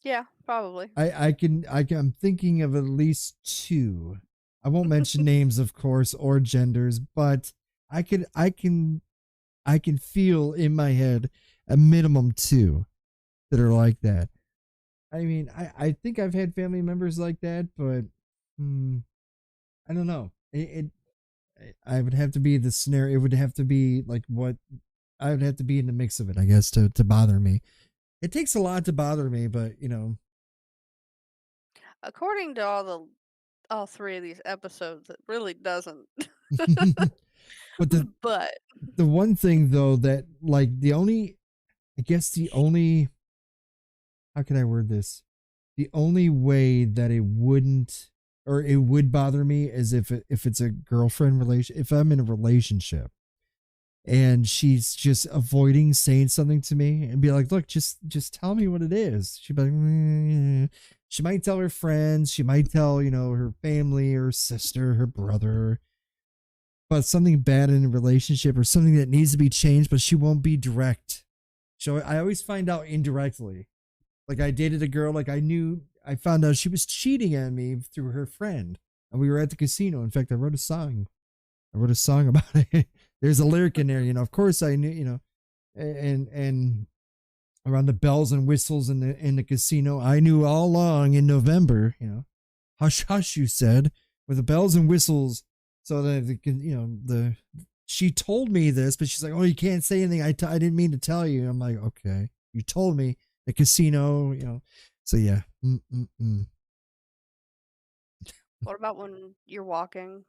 Yeah, probably. I'm thinking of at least two. I won't mention names, of course, or genders, but I can feel in my head a minimum two that are like that. I mean, I think I've had family members like that, but hmm, I don't know. I would have to be the scenario. It would have to be like what I would have to be in the mix of it, I guess, to bother me. It takes a lot to bother me, but According to all 3 of these episodes, it really doesn't. but But the one thing though that like the only how can I word this? The only way that it wouldn't or it would bother me is if it's a girlfriend relation if I'm in a relationship. and she's just avoiding saying something to me and be like, look, just tell me what it is. She'd be like, she might tell her friends, she might tell, her family, her sister, her brother, but something bad in a relationship or something that needs to be changed, but she won't be direct. So I always find out indirectly. Like I dated a girl, like I found out she was cheating on me through her friend. And we were at the casino. In fact, I wrote a song. About it. There's a lyric in there, of course I knew, and around the bells and whistles in the casino. I knew all along in November, hush hush, you said, with the bells and whistles, so that she told me this, but she's like, oh, you can't say anything. I didn't mean to tell you. I'm like, okay, you told me the casino, So yeah. Mm-mm-mm. What about when you're walking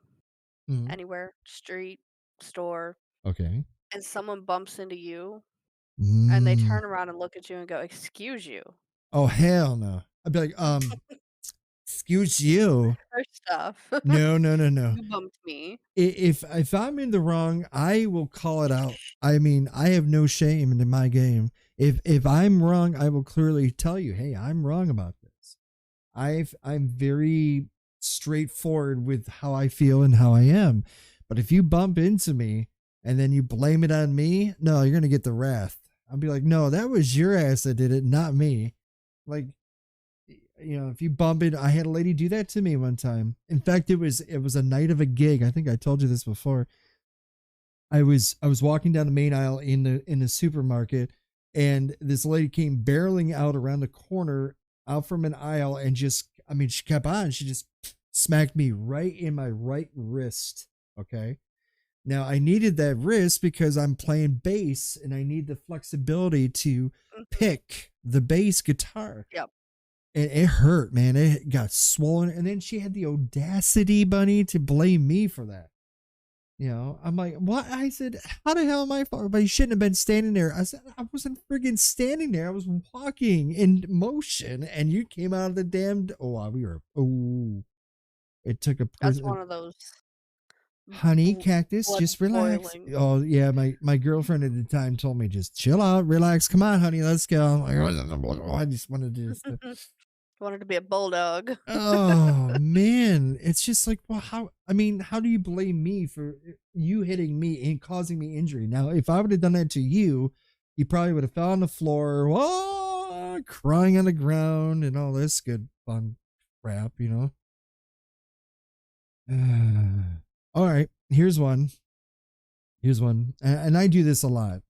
Mm. anywhere, street, store, Okay. and someone bumps into you and they Mm. turn around and look at you and go, "Excuse you." Oh hell no! I'd be like, excuse you. First off, No, no, no, no. you bumped me. If I'm in the wrong, I will call it out. I mean, I have no shame in my game. If I'm wrong, I will clearly tell you, hey, I'm wrong about this. I'm very straightforward with how I feel and how I am. But if you bump into me and then you blame it on me, no, you're gonna get the wrath. I'll be like, no, that was your ass that did it, not me. Like, if you bump it, I had a lady do that to me one time. In fact, it was a night of a gig. I think I told you this before. I was walking down the main aisle in the supermarket, and this lady came barreling out around the corner, out from an aisle, and just, I mean, she kept on. She just smacked me right in my right wrist. Okay. Now I needed that wrist because I'm playing bass and I need the flexibility to Mhm. pick the bass guitar. Yep. And it hurt, man. It got swollen. And then she had the audacity, Bunny, to blame me for that. I'm like, what? I said, how the hell am I? But you shouldn't have been standing there. I said, I wasn't friggin' standing there. I was walking in motion, and you came out of the damned. It took a That's person. one of those Honey, cactus, blood just relax. boiling. Oh yeah, my girlfriend at the time told me, just chill out, relax. Come on, honey, let's go. I'm like, I just wanted to just. Wanted to be a bulldog. Oh man, it's just like, well, how? I mean, how do you blame me for you hitting me and causing me injury? Now, if I would have done that to you, you probably would have fell on the floor, crying on the ground, and all this good fun crap, All right, here's one. And I do this a lot.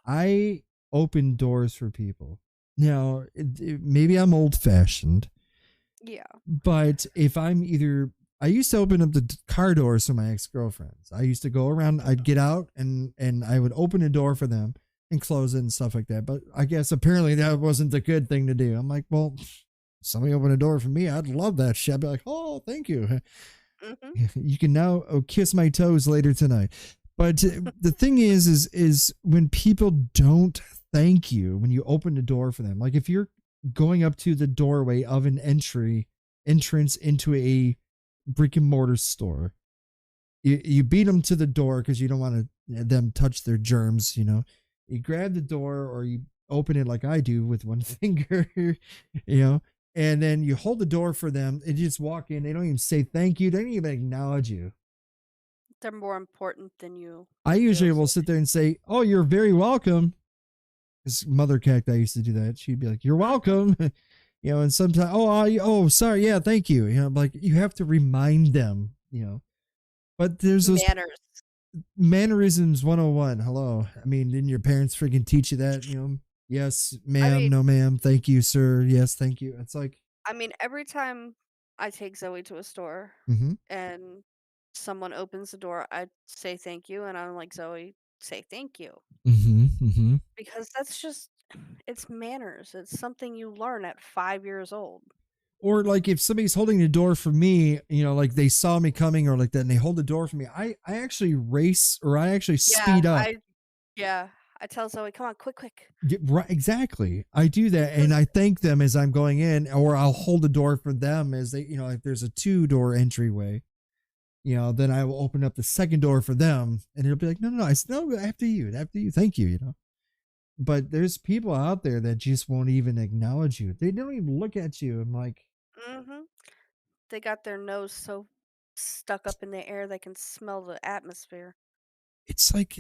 I open doors for people. Now, maybe I'm old fashioned, Yeah. but if I'm either, I used to open up the car doors for my ex girlfriends. I used to go around, I'd get out and I would open a door for them and close it and stuff like that. But I guess apparently that wasn't a good thing to do. I'm like, well, somebody open a door for me. I'd love that shit. I'd be like, oh, thank you. Mhm. You can now kiss my toes later tonight. But the thing is when people don't thank you when you open the door for them. Like if you're going up to the doorway of an entrance into a brick and mortar store, you beat them to the door because you don't want them touch their germs. You grab the door or you open it like I do with one finger, and then you hold the door for them and you just walk in. They don't even say thank you. They don't even acknowledge you. They're more important than you I usually will realize. sit there and say, oh, you're very welcome. This mother cacti used to do that. She'd be like, you're welcome. And sometimes, sorry. Yeah, thank you. Like you have to remind them, but there's those Manners. mannerisms 101. Hello. I mean, didn't your parents freaking teach you that? Yes, I ma'am. mean, No, ma'am. Thank you, sir. Yes, thank you. It's like, every time I take Zoe to a store mm-hmm, and someone opens the door, I say thank you, and I'm like, Zoe, say thank you. mm-hmm, mm-hmm. Because that's just, it's manners. It's something you learn at 5 years old. Or like if somebody's holding the door for me, like they saw me coming or like that, and they hold the door for me, I actually race or I actually Yeah, speed up. yeah, I tell Zoe, come on, quick, quick. Right, exactly. I do that, and Because I thank them as I'm going in, or I'll hold the door for them as they, like there's a 2-door entryway, then I will open up the second door for them, and it'll be like, no, no, no, I said, no, after you, thank you, But there's people out there that just won't even acknowledge you. They don't even look at you. I'm like, Mhm. They got their nose so stuck up in the air they can smell the atmosphere. it's like,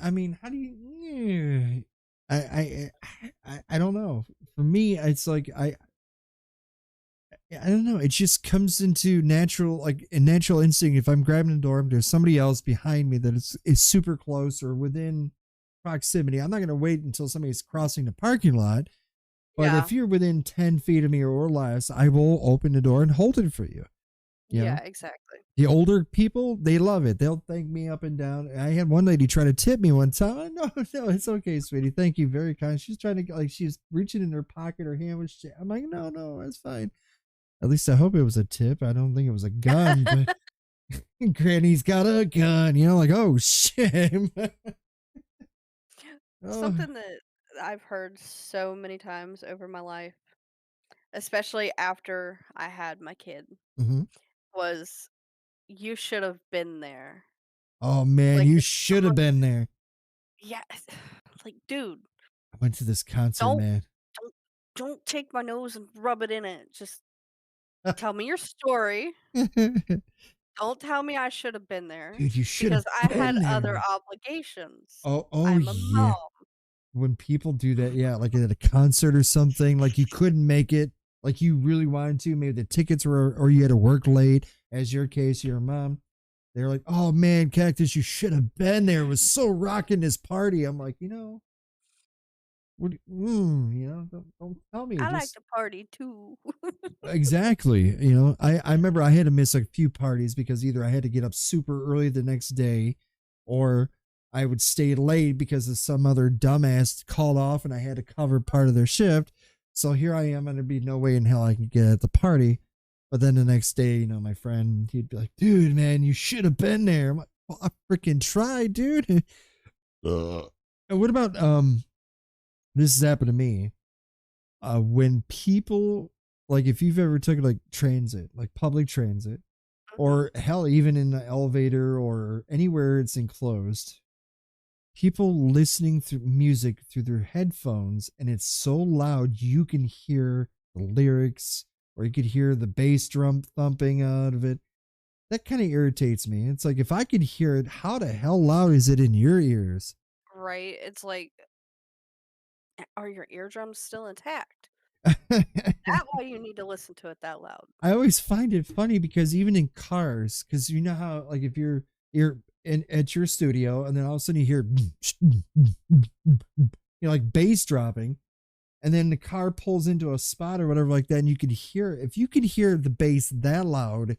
I mean, how do you? I don't know. For me, it's like I don't know. It just comes into natural, like a natural instinct. If I'm grabbing the door, there's somebody else behind me that is super close or within proximity. I'm not going to wait until somebody's crossing the parking lot. But Yeah. if you're within 10 feet of me or less, I will open the door and hold it for you. You Yeah, know, exactly. the older people, they love it. They'll thank me up and down. I had one lady try to tip me one time. No, no, it's okay, sweetie. Thank you. Very kind. She's trying to, like, she's reaching in her pocket, her hand was, I'm like, no, no, it's fine. At least I hope it was a tip. I don't think it was a gun, but Granny's got a gun, like, oh, shit. Oh, Something that I've heard so many times over my life, especially after I had my kid, mhm. was you should have been there. Oh, man, Like you if should have someone, been there. yeah, like dude, I went to this concert, don't man. don't don't take my nose and rub it in it. Just tell me your story. Don't tell me I should have been there Dude, you should because have I had been other there. obligations. Oh, I'm a yeah. mom. When people do that, yeah, like at a concert or something, like you couldn't make it, like you really wanted to, maybe the tickets were, or you had to work late, as your case, your mom. They're like, oh man, Cactus, you should have been there. It was so rocking this party. I'm like, what, don't tell me. I like Just to party too. exactly. I remember I had to miss a few parties because either I had to get up super early the next day or I would stay late because of some other dumbass called off and I had to cover part of their shift. So here I am, and there'd be no way in hell I could get at the party. But then the next day, my friend, he'd be like, dude, man, you should have been there. I'm like, well, I freaking tried, dude. And what about, this has happened to me when people, like, if you've ever took like transit, like public transit, Mhm. or hell, even in the elevator or anywhere it's enclosed, people listening through music through their headphones, and it's so loud you can hear the lyrics or you could hear the bass drum thumping out of it. That kind of irritates me. It's like, if I could hear it, how the hell loud is it in your ears? Right? It's like, are your eardrums still intact? That why you need to listen to it that loud. I always find it funny because even in cars, because you know how, like, if you're in at your studio and then all of a sudden you hear like bass dropping, and then the car pulls into a spot or whatever like that, and you could hear, if you could hear the bass that loud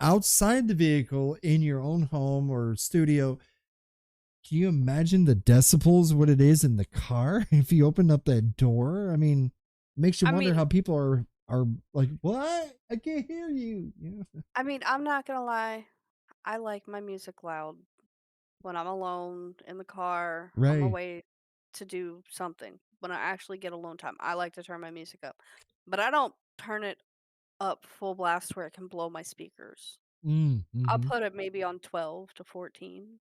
outside the vehicle in your own home or studio, can you imagine the decibels, what it is in the car? If you open up that door, I mean, makes you I wonder mean how people are like, what? I can't hear you. I'm not gonna lie. I like my music loud when I'm alone in the car on my Right. way to do something. When I actually get alone time, I like to turn my music up. But I don't turn it up full blast where it can blow my speakers. I'll Mm-hmm. put it maybe on 12 to 14.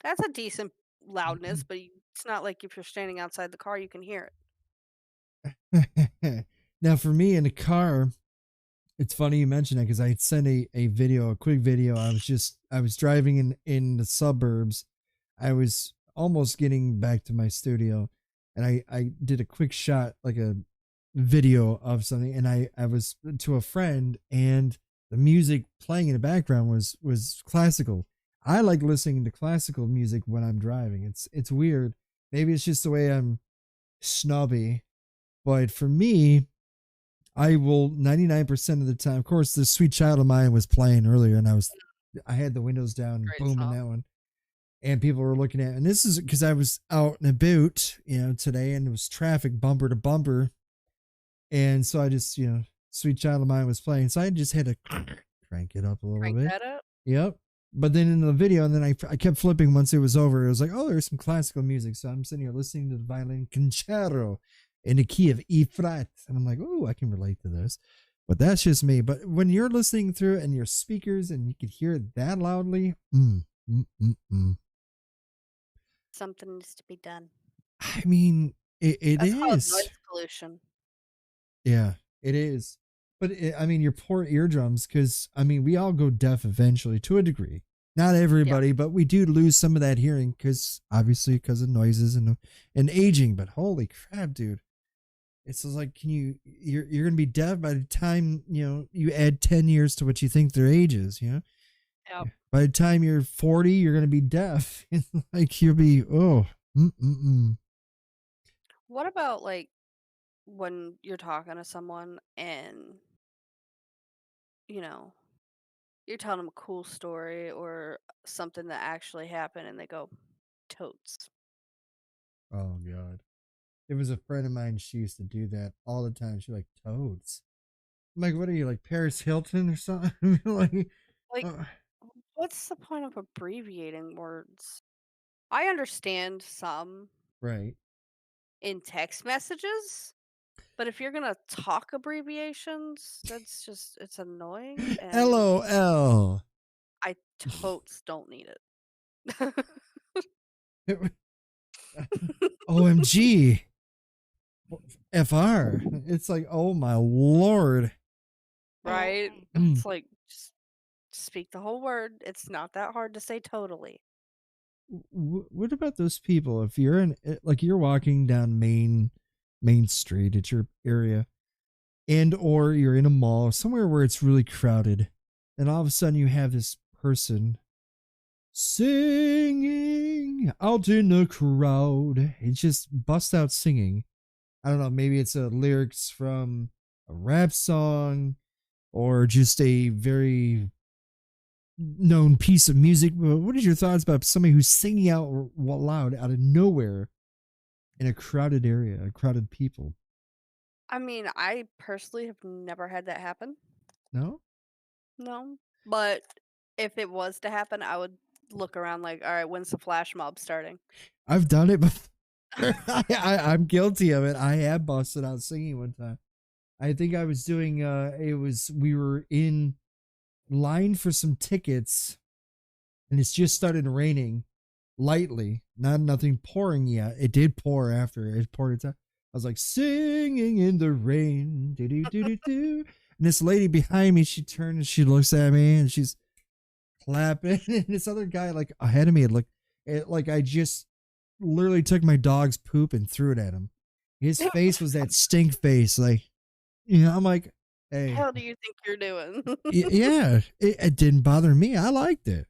That's a decent loudness, but it's not like if you're standing outside the car, you can hear it. Now, for me in the car, it's funny you mentioned that because I had sent a quick video. I was driving in the suburbs. I was almost getting back to my studio, and I did a quick shot, like a video of something, and I was to a friend, and the music playing in the background was classical. I like listening to classical music when I'm driving. It's weird. Maybe it's just the way I'm snobby, but for me, I will 99% of the time. Of course, the Sweet Child of Mine was playing earlier, and I had the windows down, Great booming song. that one, and people were looking at. And this is because I was out and about, today, and it was traffic bumper to bumper, and so I just, Sweet Child of Mine was playing, so I just had to crank it up a little Crank bit. that up. Yep. But then in the video, and then I kept flipping once it was over. It was like, oh, there's some classical music. So I'm sitting here listening to the violin concerto in the key of E flat. And I'm like, oh, I can relate to this. But that's just me. But when you're listening through it and your speakers and you could hear it that loudly, Something needs to be done. I mean, it That's called is. noise pollution. Yeah, it is. But I mean, your poor eardrums, because I mean, we all go deaf eventually to a degree. Not Yeah. everybody, but we do lose some of that hearing because obviously because of noises and aging. But holy crap, dude! It's just like, can you're gonna be deaf by the time you add 10 years to what you think their age is. Yep. By the time you're 40, you're gonna be deaf. Like you'll be What about like when you're talking to someone and you know you're telling them a cool story or something that actually happened, and they go, "Totes." Oh god. It was a friend of mine. She used to do that all the time. She like toads. I'm like, what are you, like Paris Hilton or something? Like, Like, uh, what's the point of abbreviating words? I understand some right. in text messages, but if you're gonna talk abbreviations, it's annoying, and LOL. I totes don't need it. OMG. FR. It's like, oh my lord. Right? Mm. It's like, just speak the whole word. It's not that hard to say totally. What about those people? If you're like you're walking down Main Street at your area, and or you're in a mall somewhere where it's really crowded, and all of a sudden you have this person singing out in the crowd. It just busts out singing. I don't know, maybe it's a lyrics from a rap song or just a very known piece of music. What is your thoughts about somebody who's singing out loud out of nowhere in a crowded area, a crowded people? I mean, I personally have never had that happen. No, No. But if it was to happen, I would look around like, all right, when's the flash mob starting? I've done it before. I'm guilty of it. I have busted out singing one time. I think I was doing it was we were in line for some tickets and it's just started raining lightly, not nothing pouring yet. It did pour after it poured its out. I was like singing in the rain, do do do do do. And this lady behind me, she turned and she looks at me and she's clapping. And this other guy like ahead of me had looked like I just literally took my dog's poop and threw it at him. His face was that stink face, like I'm like, hey, Hell do you think you're doing? yeah, it didn't bother me. I liked it.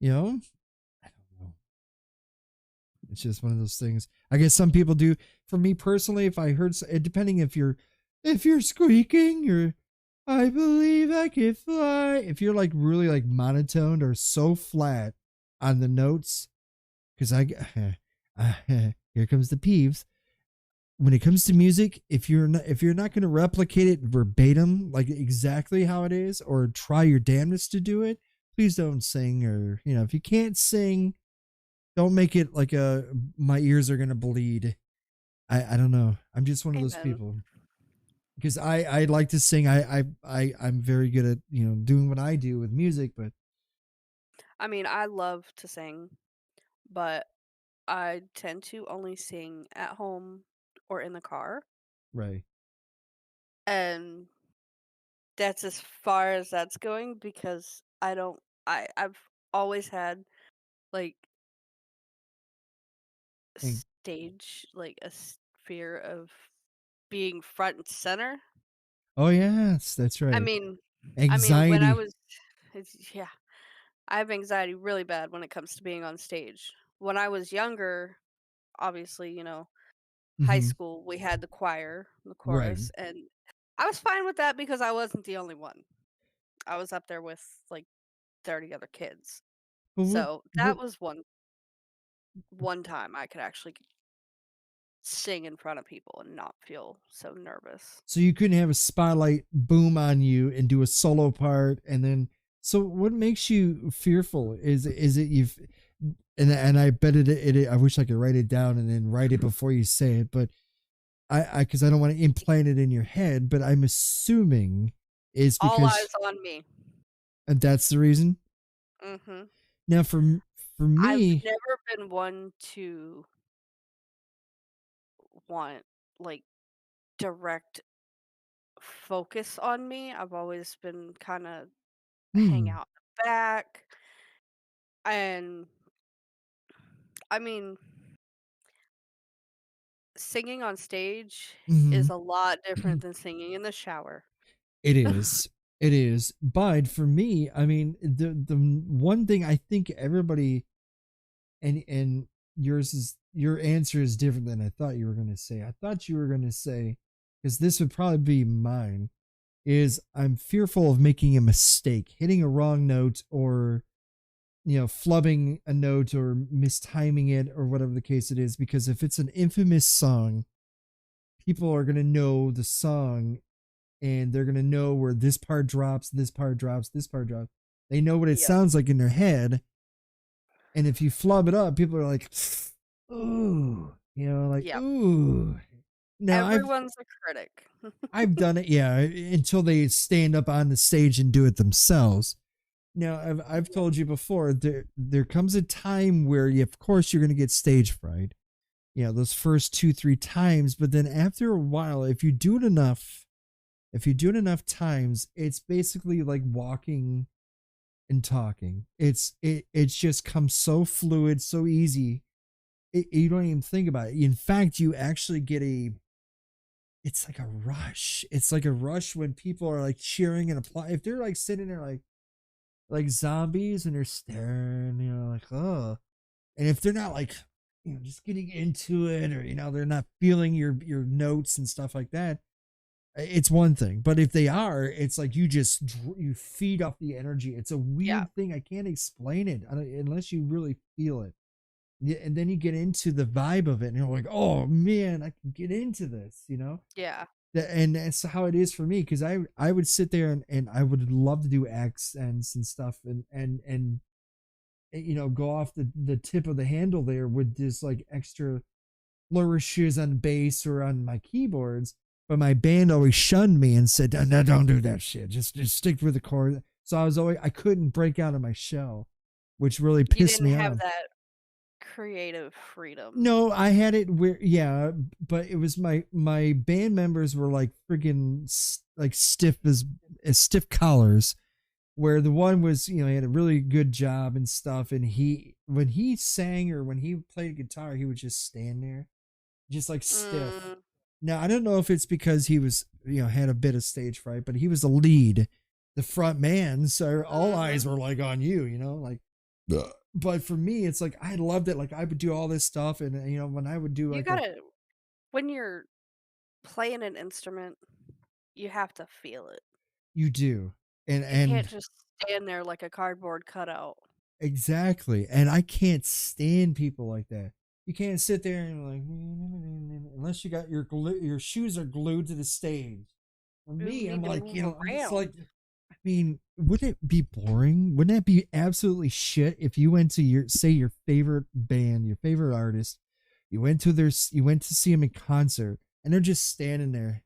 You know, I don't know. It's just one of those things. I guess some people do. For me personally, if I heard, depending if you're squeaking or I believe I can fly. If you're like really like monotoned or so flat on the notes, because here comes the peeves. When it comes to music, if you're not going to replicate it verbatim, like exactly how it is, or try your damnedest to do it, please don't sing. Or if you can't sing, don't make it like my ears are gonna bleed. I don't know. I'm just one of those Amen. people because I like to sing. I'm very good at doing what I do with music, but I mean, I love to sing, but I tend to only sing at home or in the car. right. And that's as far as that's going because I don't I've always had like And, stage a fear of being front and center. oh yes, that's I right. mean I mean when I Anxiety. was yeah, I have anxiety really bad when it comes to being on stage. When I was younger, obviously, high Hmm. school, we had the choir, the Right. chorus, and I was fine with that because I wasn't the only one. I was up there with like 30 other kids. But what So that what was one time I could actually sing in front of people and not feel so nervous. so you couldn't have a spotlight boom on you and do a solo part and then so what makes you fearful? Is it you've and I bet I wish I could write it down and then write it before you say it, but because I don't want to implant it in your head, but I'm assuming is All eyes because on me. that's the reason. Mhm. Now, for I've me, never been one to want, like, direct focus on me. I've always been kinda hang hmm, out in the back, and, I mean, singing on stage is hmm a lot different than singing in the shower. it is, it is. But for me, I mean, the one thing I think everybody and your answer is different than I thought you were going to say. I thought you were going to say, because this would probably be mine, is I'm fearful of making a mistake, hitting a wrong note, or flubbing a note or mistiming it or whatever the case it is. Because if it's an infamous song, people are going to know the song, and they're going to know where this part drops, this part drops, this part drops. They know what it Yep, sounds like in their head. And if you flub it up, people are like, ooh, like, yep. ooh. Now Everyone's a critic. I've done it, yeah, until they stand up on the stage and do it themselves. Now I've Yep, told you before, there comes a time where of course you're gonna get stage fright. Those first 2-3 times, but then after a while, if you do it enough times, it's basically like walking and talking. It's just comes so fluid, so easy. You don't even think about it. In fact, you actually get it's like a rush. It's like a rush when people are like cheering and applauding. If they're like sitting there like zombies and they're staring, like, oh. And if they're not like, just getting into it, or they're not feeling your notes and stuff like that, it's one thing. But if they are, it's like you feed off the energy. It's a yeah, weird thing. I can't explain it unless you really feel it. Yeah, and then you get into the vibe of it, and you're like, oh man, I can get into this. yeah. And that's how it is for me, because I would sit there, and I would love to do accents and stuff, and go off the tip of the handle there with this like extra flourishes on bass or on my keyboards. But my band always shunned me and said, no, don't do that shit, just stick with the chord. So I couldn't break out of my shell, which really You pissed didn't me have off. that creative freedom. No, I had it where, yeah, but it was my band members were like friggin' like stiff as stiff collars. Where the one was, he had a really good job and stuff, and when he sang or when he played guitar, he would just stand there, just like stiff. Mm, Now I don't know if it's because he was, had a bit of stage fright, but he was the lead, the front man, so all eyes mhm. were like on you, like. Ugh. But for me, it's like I loved it. Like I would do all this stuff, and when I would do You like a, gotta when you're playing an instrument, you have to feel it. you do, and You can't and just stand there like a cardboard cutout. exactly, and I can't stand people like that. You can't sit there and like unless you got your shoes are glued to the stage. For You me, I'm need to like, move I'm just around. like, I mean, wouldn't it be boring? Wouldn't that be absolutely shit if you went to your favorite band, your favorite artist, you went to see them in concert, and they're just standing there,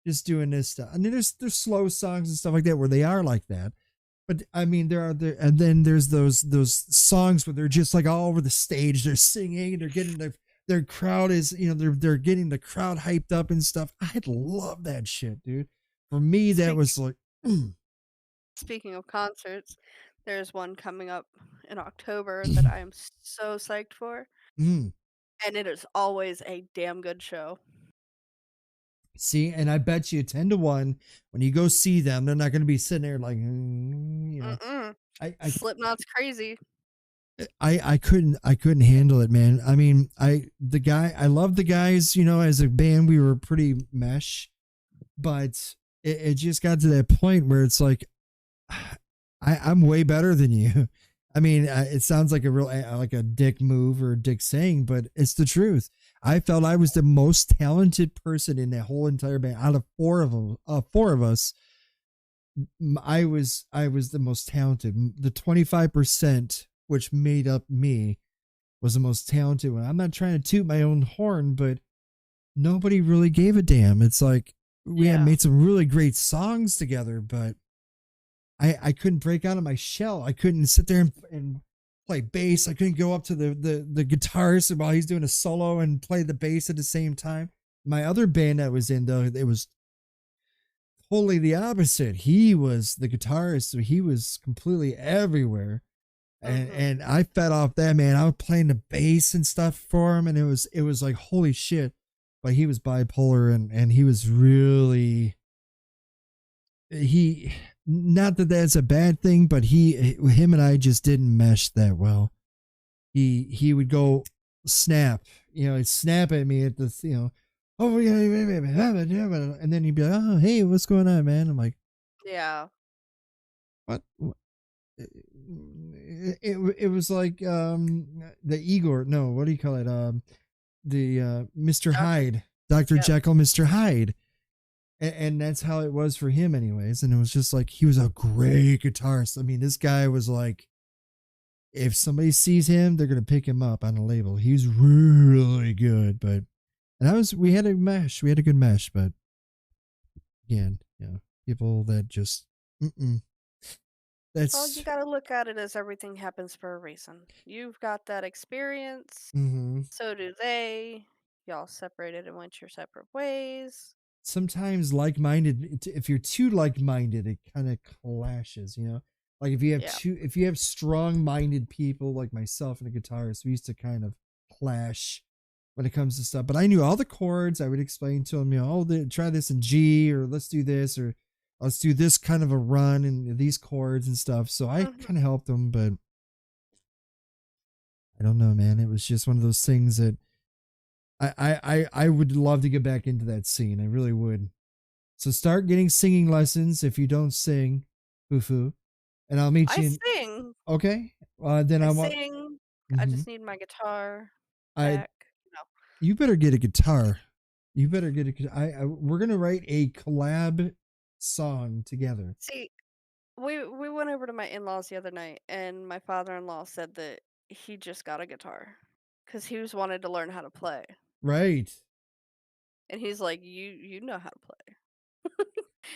just doing this stuff. I mean, there's slow songs and stuff like that where they are like that, but I mean, and then there's those songs where they're just like all over the stage, they're singing, they're getting their crowd is, they're getting the crowd hyped up and stuff. I'd love that shit, dude. For me, that Speaking was like, mm, speaking of concerts, there's one coming up in October that I am so psyched for, mm. and it is always a damn good show. See, and I bet you 10 to 1 when you go see them, they're not going to be sitting there like, Mm-mm. I, I, Slipknot's crazy. I couldn't handle it, man. I mean, I love the guys, as a band, we were pretty mesh, but it just got to that point where it's like, I'm way better than you. I mean, it sounds like a real like a dick move or a dick saying, but it's the truth. I felt I was the most talented person in that whole entire band. Out of four of us, I was the most talented. The 25%, which made up me, was the most talented one. I'm not trying to toot my own horn, but nobody really gave a damn. It's like we had Yeah. made some really great songs together, but I couldn't break out of my shell. I couldn't sit there and play bass. I couldn't go up to the guitarist while he's doing a solo and play the bass at the same time. My other band I was in, though, it was totally the opposite. He was the guitarist, so he was completely everywhere. And Mhm. and I fed off that, man. I was playing the bass and stuff for him, and it was like holy shit. But he was bipolar, and he was really he not that that's a bad thing, but him and I just didn't mesh that well. He would go snap, he'd snap at me at this, oh yeah, and then he'd be like, oh hey, what's going on, man? I'm like, Yeah. what? It was like the Igor, no, what do you call it? The Mr. Doctor. Hyde, Dr. Yep. Jekyll, Mr. Hyde. And that's how it was for him anyways. And it was just like he was a great guitarist. I mean, this guy was like, if somebody sees him, they're gonna pick him up on a label. He's really good. But and I was we had a mesh. We had a good mesh, but again, people that just Well, you that's gotta look at it as everything happens for a reason. You've got that experience, mhm. so do they. Y'all separated and went your separate ways. Sometimes like-minded, if you're too like-minded, it kind of clashes, like Yeah. if you have strong-minded people like myself and a guitarist, we used to kind of clash when it comes to stuff. But I knew all the chords. I would explain to them, try this in G, or let's do this, or let's do this kind of a run in these chords and stuff. So I Mhm. kind of helped them. But I don't know, man, it was just one of those things that I would love to get back into that scene. I really would. So start getting singing lessons if you don't sing, foo foo, and I'll meet I you in. sing. Okay, then I I want. sing. I Mm-hmm. just need my guitar I back. No. You better get a guitar. You better get a. We're gonna write a collab song together. See, we went over to my in-laws the other night, and my father-in-law said that he just got a guitar because he was wanted to learn how to play, Right. and he's like, "You know how to play."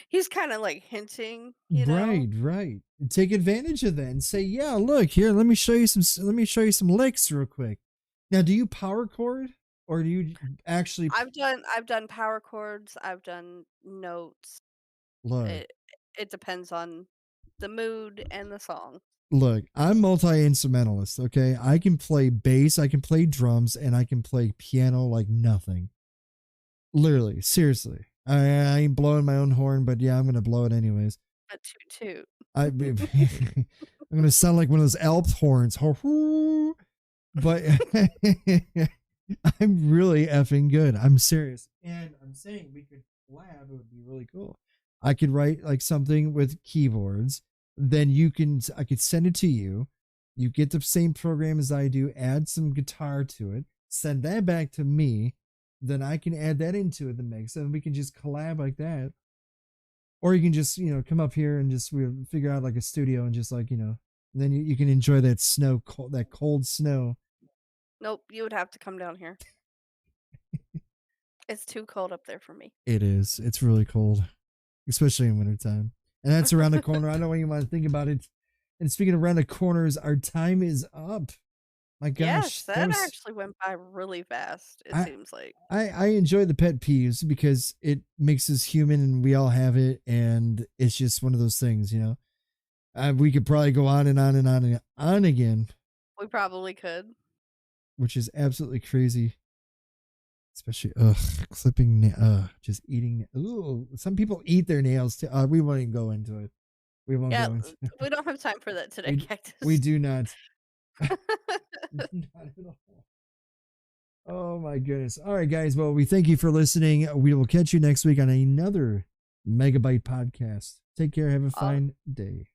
He's kind of like hinting, you know. Right, right. Take advantage of that and say, "Yeah, look here. Let me show you some. Let me show you some licks real quick." Now, do you power chord or do you actually I've done power chords. I've done notes. look? It it depends on the mood and the song. Look, I'm multi instrumentalist. Okay, I can play bass, I can play drums, and I can play piano like nothing. Literally, seriously. I ain't blowing my own horn, but yeah, I'm gonna blow it anyways. A toot toot. I'm gonna sound like one of those Alps horns. But I'm really effing good. I'm serious. And I'm saying we could collab. It would be really cool. I could write like something with keyboards. Then I could send it to you. You get the same program as I do, add some guitar to it, send that back to me. Then I can add that into the mix and we can just collab like that. Or you can just, come up here and just figure out like a studio and just like, then you can enjoy that that cold snow. Nope, you would have to come down here. It's too cold up there for me. It is. It's really cold, especially in wintertime. And that's around the corner. I don't even want to think about it. And speaking of around the corners, our time is up. My Yes, gosh, that that was actually went by really fast, it I seems like. I enjoy the pet peeves because it makes us human and we all have it, and it's just one of those things. We could probably go on and on and on and on again, We probably could. which is absolutely crazy. Especially clipping just eating. Ooh, some people eat their nails too. We won't even go into it. We won't Yeah, go into it. we don't have time for that today, We Cactus. do not. Not at all. Oh my goodness. All right, guys. Well, we thank you for listening. We will catch you next week on another Megabyte podcast. Take care. Have a All fine day.